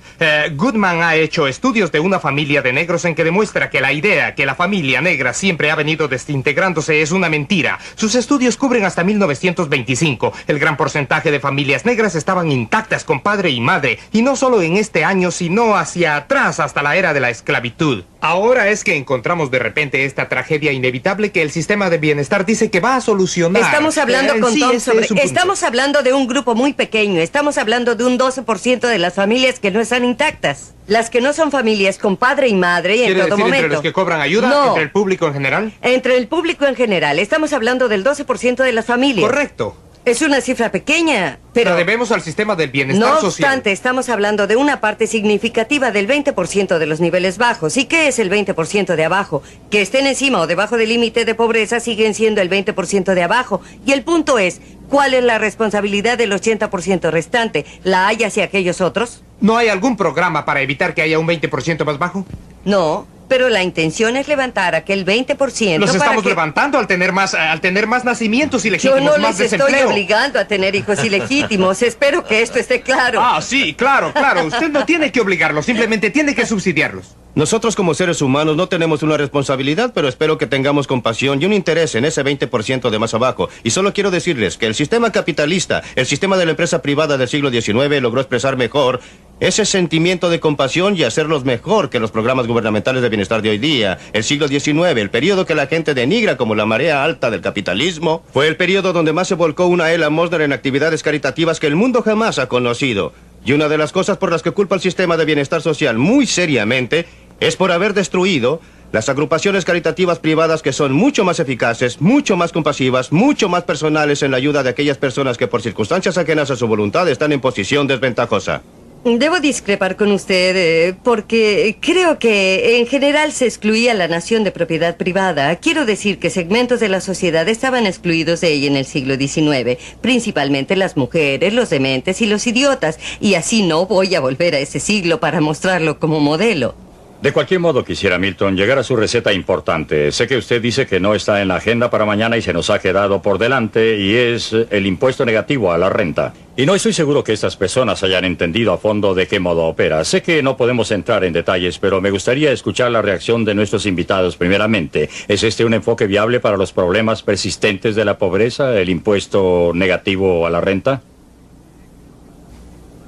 Goodman ha hecho estudios de una familia de negros en que demuestra que la idea que la familia negra siempre ha venido desintegrándose es una mentira. Sus estudios cubren hasta 1925. El gran porcentaje de familias negras estaban intactas con padre y madre, y no solo en este año, sino hacia atrás hasta la era de la esclavitud. Ahora es que encontramos de repente esta tragedia inevitable que el sistema de bienestar dice que va a solucionar. Estamos hablando con Tom sobre... Estamos hablando de un grupo muy pequeño. Estamos hablando de un 12% de las familias que no están intactas. Las que no son familias con padre y madre y en todo momento. ¿Entre los que cobran ayuda? No. ¿Entre el público en general? Entre el público en general. Estamos hablando del 12% de las familias. Correcto. Es una cifra pequeña, pero... La debemos al sistema del bienestar social. No obstante, estamos hablando de una parte significativa del 20% de los niveles bajos. ¿Y qué es el 20% de abajo? Que estén encima o debajo del límite de pobreza siguen siendo el 20% de abajo. Y el punto es, ¿cuál es la responsabilidad del 80% restante? ¿La hay hacia aquellos otros? ¿No hay algún programa para evitar que haya un 20% más bajo? No. Pero la intención es levantar aquel 20%. Los estamos levantando al tener más nacimientos ilegítimos, Yo no más les desempleo. estoy obligando a tener hijos ilegítimos. Espero que esto esté claro. Sí, claro. Usted no tiene que obligarlos, simplemente tiene que subsidiarlos. Nosotros como seres humanos no tenemos una responsabilidad, pero espero que tengamos compasión y un interés en ese 20% de más abajo. Y solo quiero decirles que el sistema capitalista, el sistema de la empresa privada del siglo XIX logró expresar mejor ese sentimiento de compasión y hacerlos mejor que los programas gubernamentales de bienestar de hoy día. El siglo XIX, el periodo que la gente denigra como la marea alta del capitalismo, fue el periodo donde más se volcó una Ella Mosner en actividades caritativas que el mundo jamás ha conocido. Y una de las cosas por las que culpa el sistema de bienestar social muy seriamente es por haber destruido las agrupaciones caritativas privadas que son mucho más eficaces, mucho más compasivas, mucho más personales en la ayuda de aquellas personas que por circunstancias ajenas a su voluntad están en posición desventajosa. Debo discrepar con usted porque creo que en general se excluía la nación de propiedad privada. Quiero decir que segmentos de la sociedad estaban excluidos de ella en el siglo XIX, principalmente las mujeres, los dementes y los idiotas, y así no voy a volver a ese siglo para mostrarlo como modelo. De cualquier modo, quisiera, Milton, llegar a su receta importante. Sé que usted dice que no está en la agenda para mañana y se nos ha quedado por delante, y es el impuesto negativo a la renta. Y no estoy seguro que estas personas hayan entendido a fondo de qué modo opera. Sé que no podemos entrar en detalles, pero me gustaría escuchar la reacción de nuestros invitados primeramente. ¿Es este un enfoque viable para los problemas persistentes de la pobreza, el impuesto negativo a la renta?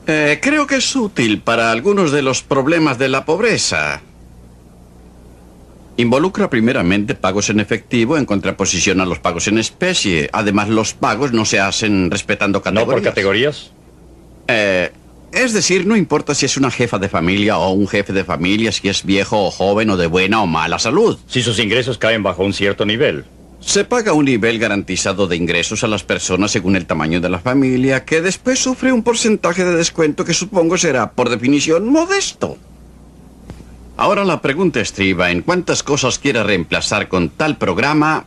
Creo que es útil para algunos de los problemas de la pobreza. Involucra primeramente pagos en efectivo en contraposición a los pagos en especie. Además, los pagos no se hacen respetando categorías. ¿No por categorías? Es decir, no importa si es una jefa de familia o un jefe de familia, si es viejo o joven o de buena o mala salud. Si sus ingresos caen bajo un cierto nivel. Se paga un nivel garantizado de ingresos a las personas según el tamaño de la familia, que después sufre un porcentaje de descuento que supongo será, por definición, modesto. Ahora la pregunta estriba en cuántas cosas quiere reemplazar con tal programa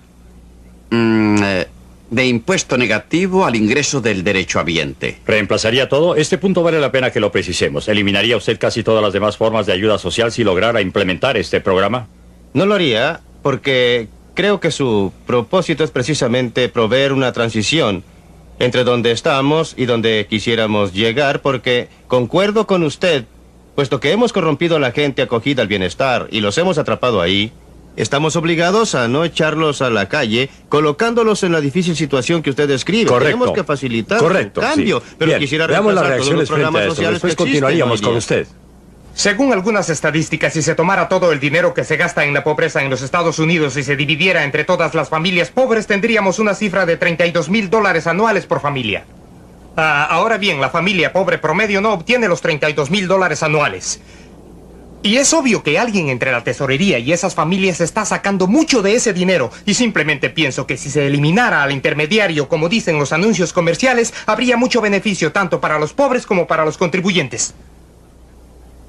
de impuesto negativo al ingreso del derechohabiente. ¿Reemplazaría todo? Este punto vale la pena que lo precisemos. ¿Eliminaría usted casi todas las demás formas de ayuda social si lograra implementar este programa? No lo haría porque creo que su propósito es precisamente proveer una transición entre donde estamos y donde quisiéramos llegar, porque concuerdo con usted, puesto que hemos corrompido a la gente acogida al bienestar y los hemos atrapado ahí, estamos obligados a no echarlos a la calle, colocándolos en la difícil situación que usted describe. Correcto. Tenemos que facilitar Correcto, su cambio, sí. pero Bien, quisiera veamos las reemplazar todos los reacciones frente a programas esto. sociales Después que existen continuaríamos hoy con día. usted. Según algunas estadísticas, si se tomara todo el dinero que se gasta en la pobreza en los Estados Unidos y se dividiera entre todas las familias pobres, tendríamos una cifra de $32,000 anuales por familia. Ahora bien, la familia pobre promedio no obtiene los $32,000 anuales. Y es obvio que alguien entre la tesorería y esas familias está sacando mucho de ese dinero. Y simplemente pienso que si se eliminara al intermediario, como dicen los anuncios comerciales, habría mucho beneficio tanto para los pobres como para los contribuyentes.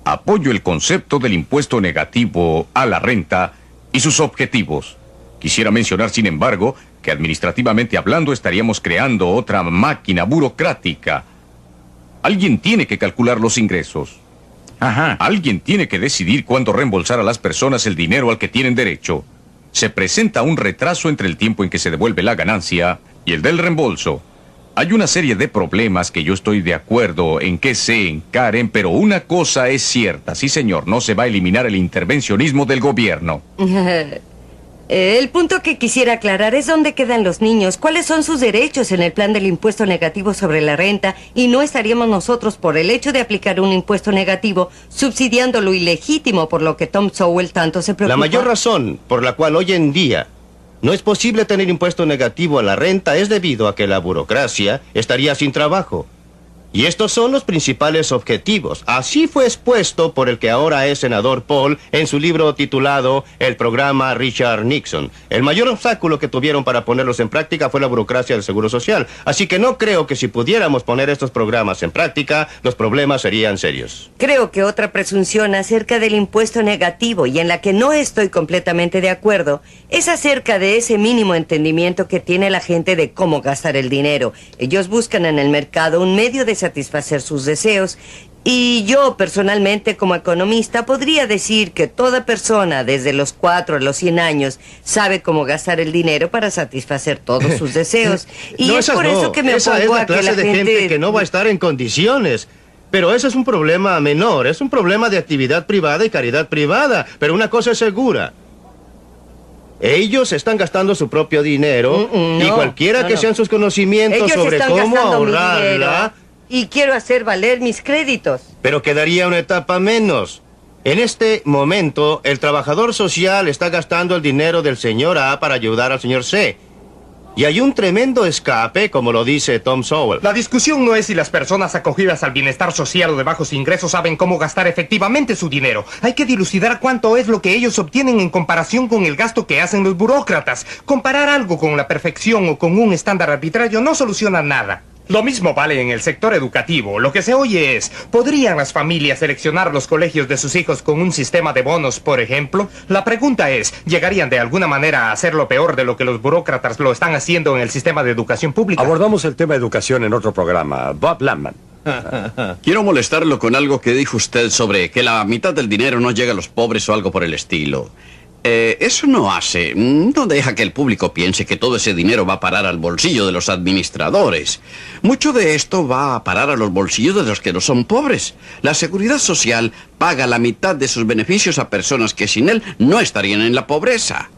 Apoyo el concepto del impuesto negativo a la renta y sus objetivos. Quisiera mencionar, sin embargo, que administrativamente hablando estaríamos creando otra máquina burocrática. Alguien tiene que calcular los ingresos. Alguien tiene que decidir cuándo reembolsar a las personas el dinero al que tienen derecho. Se presenta un retraso entre el tiempo en que se devuelve la ganancia y el del reembolso. Hay una serie de problemas que yo estoy de acuerdo en que se encaren, pero una cosa es cierta. Sí, señor, no se va a eliminar el intervencionismo del gobierno. El punto que quisiera aclarar es dónde quedan los niños, cuáles son sus derechos en el plan del impuesto negativo sobre la renta, y no estaríamos nosotros, por el hecho de aplicar un impuesto negativo, subsidiando lo ilegítimo por lo que Tom Sowell tanto se preocupa. La mayor razón por la cual hoy en día no es posible tener impuesto negativo a la renta es debido a que la burocracia estaría sin trabajo. Y estos son los principales objetivos. Así fue expuesto por el que ahora es senador Paul en su libro titulado El programa Richard Nixon. El mayor obstáculo que tuvieron para ponerlos en práctica fue la burocracia del Seguro Social. Así que no creo que si pudiéramos poner estos programas en práctica, los problemas serían serios. Creo que otra presunción acerca del impuesto negativo, y en la que no estoy completamente de acuerdo, es acerca de ese mínimo entendimiento que tiene la gente de cómo gastar el dinero. Ellos buscan en el mercado un medio de satisfacer sus deseos, y yo personalmente como economista podría decir que toda persona desde los 4 a los 100 años sabe cómo gastar el dinero para satisfacer todos sus deseos. Y No, es por eso que me esa opongo es la a que clase la de gente que no va a estar en condiciones. Pero eso es un problema menor, es un problema de actividad privada y caridad privada. Pero una cosa es segura: ellos están gastando su propio dinero, y cualquiera que sean sus conocimientos Ellos sobre están cómo gastando mi ahorrarla, dinero, y quiero hacer valer mis créditos. pero quedaría una etapa menos. En este momento, el trabajador social está gastando el dinero del señor A para ayudar al señor C. Y hay un tremendo escape, como lo dice Tom Sowell. La discusión no es si las personas acogidas al bienestar social o de bajos ingresos saben cómo gastar efectivamente su dinero. Hay que dilucidar cuánto es lo que ellos obtienen en comparación con el gasto que hacen los burócratas. Comparar algo con la perfección o con un estándar arbitrario no soluciona nada. Lo mismo vale en el sector educativo. Lo que se oye es, ¿podrían las familias seleccionar los colegios de sus hijos con un sistema de bonos, por ejemplo? La pregunta es, ¿llegarían de alguna manera a hacerlo peor de lo que los burócratas lo están haciendo en el sistema de educación pública? Abordamos el tema de educación en otro programa. Bob Landman. Quiero molestarlo con algo que dijo usted sobre que la mitad del dinero no llega a los pobres o algo por el estilo. Eso no deja que el público piense que todo ese dinero va a parar al bolsillo de los administradores. Mucho de esto va a parar a los bolsillos de los que no son pobres. La Seguridad Social paga la mitad de sus beneficios a personas que sin él no estarían en la pobreza.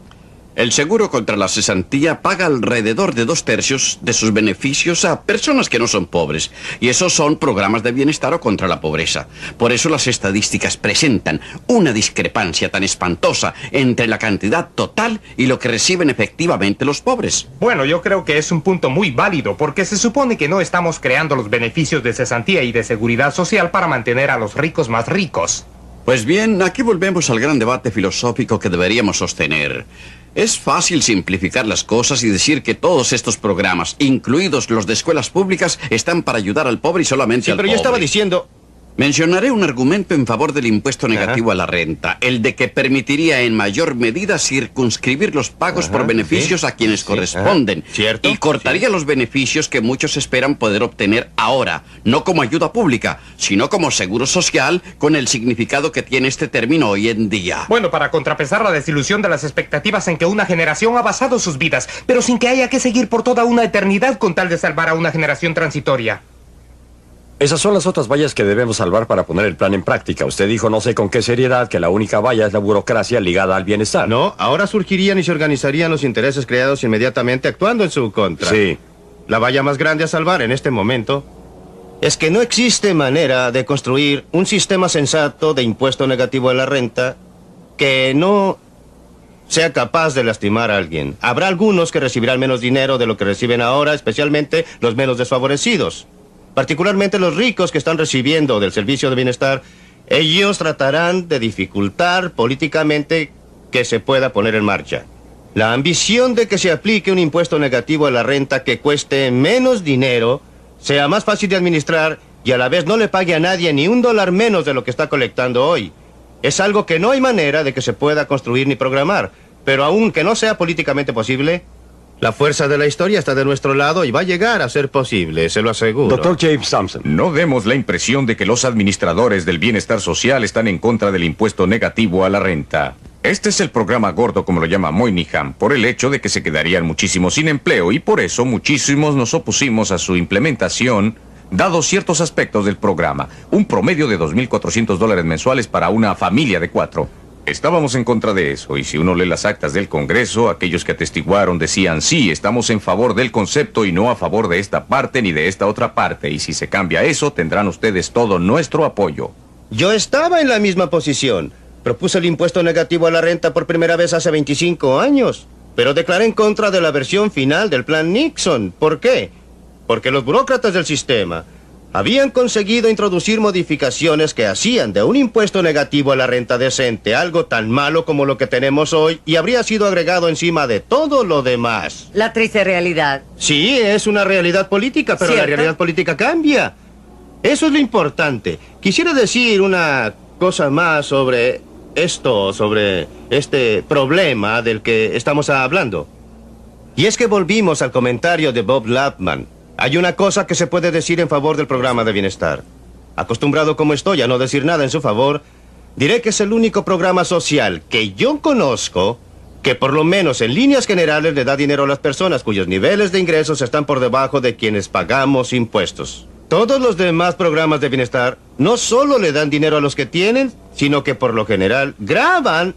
El seguro contra la cesantía paga alrededor de 2/3 de sus beneficios a personas que no son pobres. Y esos son programas de bienestar o contra la pobreza. Por eso las estadísticas presentan una discrepancia tan espantosa entre la cantidad total y lo que reciben efectivamente los pobres. Bueno, yo creo que es un punto muy válido, porque se supone que no estamos creando los beneficios de cesantía y de seguridad social para mantener a los ricos más ricos. Pues bien, aquí volvemos al gran debate filosófico que deberíamos sostener. Es fácil simplificar las cosas y decir que todos estos programas, incluidos los de escuelas públicas, están para ayudar al pobre y solamente al pobre. Pero yo estaba diciendo... Mencionaré un argumento en favor del impuesto negativo a la renta, el de que permitiría en mayor medida circunscribir los pagos por beneficios a quienes corresponden. ¿Cierto? Y cortaría los beneficios que muchos esperan poder obtener ahora, no como ayuda pública, sino como seguro social, con el significado que tiene este término hoy en día. Bueno, para contrapesar la desilusión de las expectativas en que una generación ha basado sus vidas, pero sin que haya que seguir por toda una eternidad con tal de salvar a una generación transitoria. Esas son las otras vallas que debemos salvar para poner el plan en práctica. Usted dijo, no sé con qué seriedad, que la única valla es la burocracia ligada al bienestar. No, ahora surgirían y se organizarían los intereses creados inmediatamente actuando en su contra. Sí. La valla más grande a salvar en este momento es que no existe manera de construir un sistema sensato de impuesto negativo a la renta que no sea capaz de lastimar a alguien. Habrá algunos que recibirán menos dinero de lo que reciben ahora, especialmente los menos desfavorecidos. Particularmente los ricos que están recibiendo del servicio de bienestar, ellos tratarán de dificultar políticamente que se pueda poner en marcha. La ambición de que se aplique un impuesto negativo a la renta que cueste menos dinero, sea más fácil de administrar y a la vez no le pague a nadie ni $1 menos de lo que está colectando hoy. Es algo que no hay manera de que se pueda construir ni programar, pero aunque no sea políticamente posible, la fuerza de la historia está de nuestro lado y va a llegar a ser posible, se lo aseguro. Dr. James Thompson. No demos la impresión de que los administradores del bienestar social están en contra del impuesto negativo a la renta. Este es el programa gordo, como lo llama Moynihan, por el hecho de que se quedarían muchísimos sin empleo y por eso muchísimos nos opusimos a su implementación, dado ciertos aspectos del programa. Un promedio de $2,400 mensuales para una familia de 4. Estábamos en contra de eso, y si uno lee las actas del Congreso, aquellos que atestiguaron decían, sí, estamos en favor del concepto y no a favor de esta parte ni de esta otra parte, y si se cambia eso, tendrán ustedes todo nuestro apoyo. Yo estaba en la misma posición. Propuse el impuesto negativo a la renta por primera vez hace 25 años, pero declaré en contra de la versión final del plan Nixon. ¿Por qué? Porque los burócratas del sistema habían conseguido introducir modificaciones que hacían de un impuesto negativo a la renta decente algo tan malo como lo que tenemos hoy y habría sido agregado encima de todo lo demás. La triste realidad. Sí, es una realidad política, pero ¿cierto? la realidad política cambia. Eso es lo importante. Quisiera decir una cosa más sobre esto, sobre este problema del que estamos hablando. Y es que volvimos al comentario de Bob Lapman. Hay una cosa que se puede decir en favor del programa de bienestar. Acostumbrado como estoy a no decir nada en su favor, diré que es el único programa social que yo conozco que por lo menos en líneas generales le da dinero a las personas cuyos niveles de ingresos están por debajo de quienes pagamos impuestos. Todos los demás programas de bienestar no solo le dan dinero a los que tienen, sino que por lo general gravan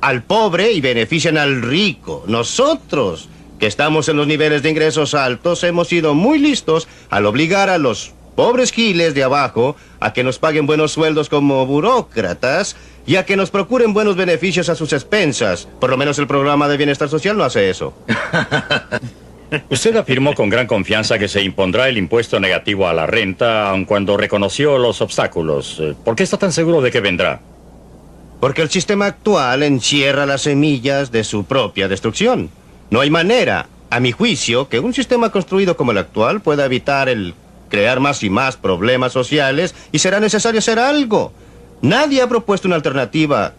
al pobre y benefician al rico. Nosotros, que estamos en los niveles de ingresos altos, hemos sido muy listos al obligar a los pobres giles de abajo a que nos paguen buenos sueldos como burócratas y a que nos procuren buenos beneficios a sus expensas. Por lo menos el programa de bienestar social no hace eso. Usted afirmó con gran confianza que se impondrá el impuesto negativo a la renta, aun cuando reconoció los obstáculos. ¿Por qué está tan seguro de que vendrá? Porque el sistema actual encierra las semillas de su propia destrucción. No hay manera, a mi juicio, que un sistema construido como el actual pueda evitar el crear más y más problemas sociales y será necesario hacer algo. Nadie ha propuesto una alternativa.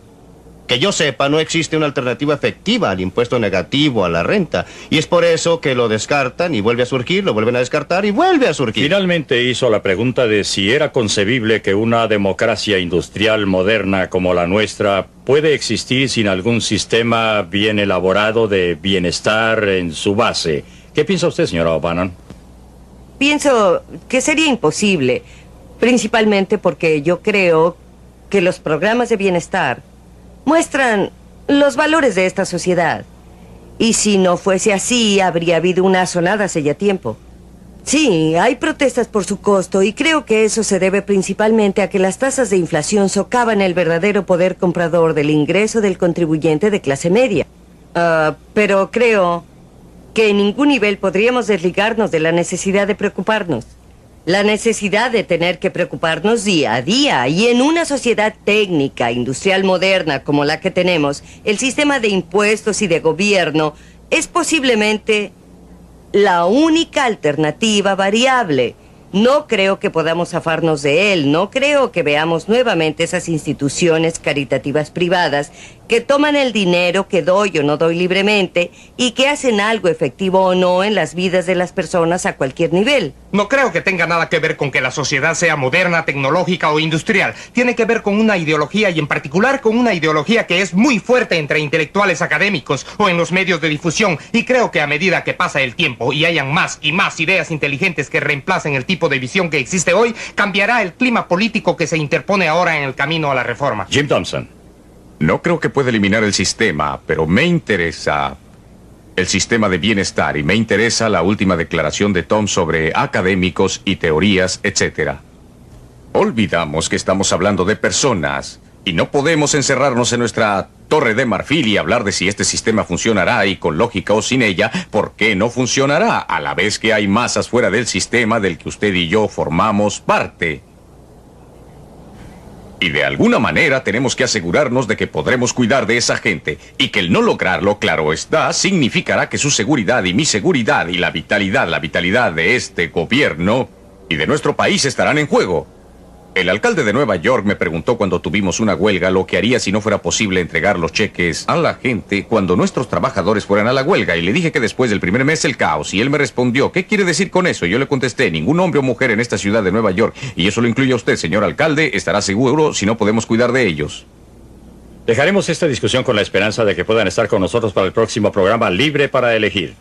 Que yo sepa, no existe una alternativa efectiva al impuesto negativo a la renta. Y es por eso que lo descartan y vuelve a surgir, lo vuelven a descartar y vuelve a surgir. Finalmente hizo la pregunta de si era concebible que una democracia industrial moderna como la nuestra puede existir sin algún sistema bien elaborado de bienestar en su base. ¿Qué piensa usted, señora O'Bannon? Pienso que sería imposible, principalmente porque yo creo que los programas de bienestar muestran los valores de esta sociedad. Y si no fuese así, habría habido una asonada hace ya tiempo. Sí, hay protestas por su costo y creo que eso se debe principalmente a que las tasas de inflación socavan el verdadero poder comprador del ingreso del contribuyente de clase media. Pero creo que en ningún nivel podríamos desligarnos de la necesidad de preocuparnos. La necesidad de tener que preocuparnos día a día, y en una sociedad técnica, industrial moderna como la que tenemos, el sistema de impuestos y de gobierno es posiblemente la única alternativa variable. No creo que podamos zafarnos de él, no creo que veamos nuevamente esas instituciones caritativas privadas que toman el dinero que doy o no doy libremente y que hacen algo efectivo o no en las vidas de las personas a cualquier nivel. No creo que tenga nada que ver con que la sociedad sea moderna, tecnológica o industrial. Tiene que ver con una ideología, y en particular con una ideología que es muy fuerte entre intelectuales académicos o en los medios de difusión. Y creo que a medida que pasa el tiempo y hayan más y más ideas inteligentes que reemplacen el tipo de visión que existe hoy, cambiará el clima político que se interpone ahora en el camino a la reforma. Jim Thompson. No creo que pueda eliminar el sistema, pero me interesa el sistema de bienestar y me interesa la última declaración de Tom sobre académicos y teorías, etc. Olvidamos que estamos hablando de personas y no podemos encerrarnos en nuestra torre de marfil y hablar de si este sistema funcionará y con lógica o sin ella, ¿por qué no funcionará? A la vez que hay masas fuera del sistema del que usted y yo formamos parte. Y de alguna manera tenemos que asegurarnos de que podremos cuidar de esa gente y que el no lograrlo, claro está, significará que su seguridad y mi seguridad y la vitalidad de este gobierno y de nuestro país estarán en juego. El alcalde de Nueva York me preguntó cuando tuvimos una huelga lo que haría si no fuera posible entregar los cheques a la gente cuando nuestros trabajadores fueran a la huelga, y le dije que después del primer mes el caos, y él me respondió, ¿qué quiere decir con eso? Y yo le contesté, ningún hombre o mujer en esta ciudad de Nueva York, y eso lo incluye a usted, señor alcalde, estará seguro si no podemos cuidar de ellos. Dejaremos esta discusión con la esperanza de que puedan estar con nosotros para el próximo programa Libre para Elegir.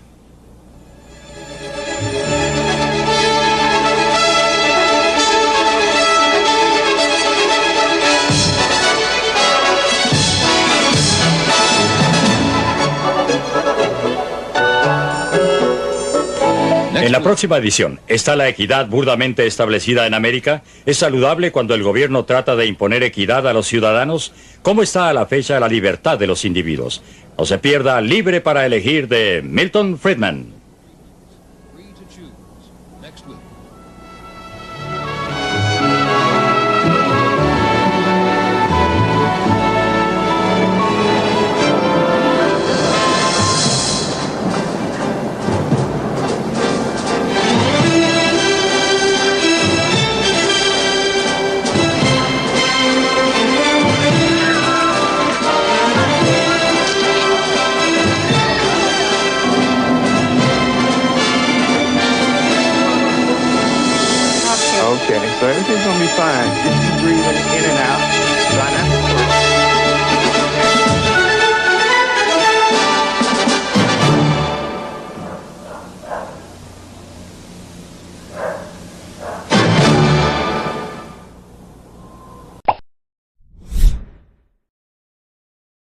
En la próxima edición, ¿está la equidad burdamente establecida en América? ¿Es saludable cuando el gobierno trata de imponer equidad a los ciudadanos? ¿Cómo está a la fecha la libertad de los individuos? No se pierda Libre para Elegir de Milton Friedman. Okay, so everything's gonna be fine. Just keep breathing in and out.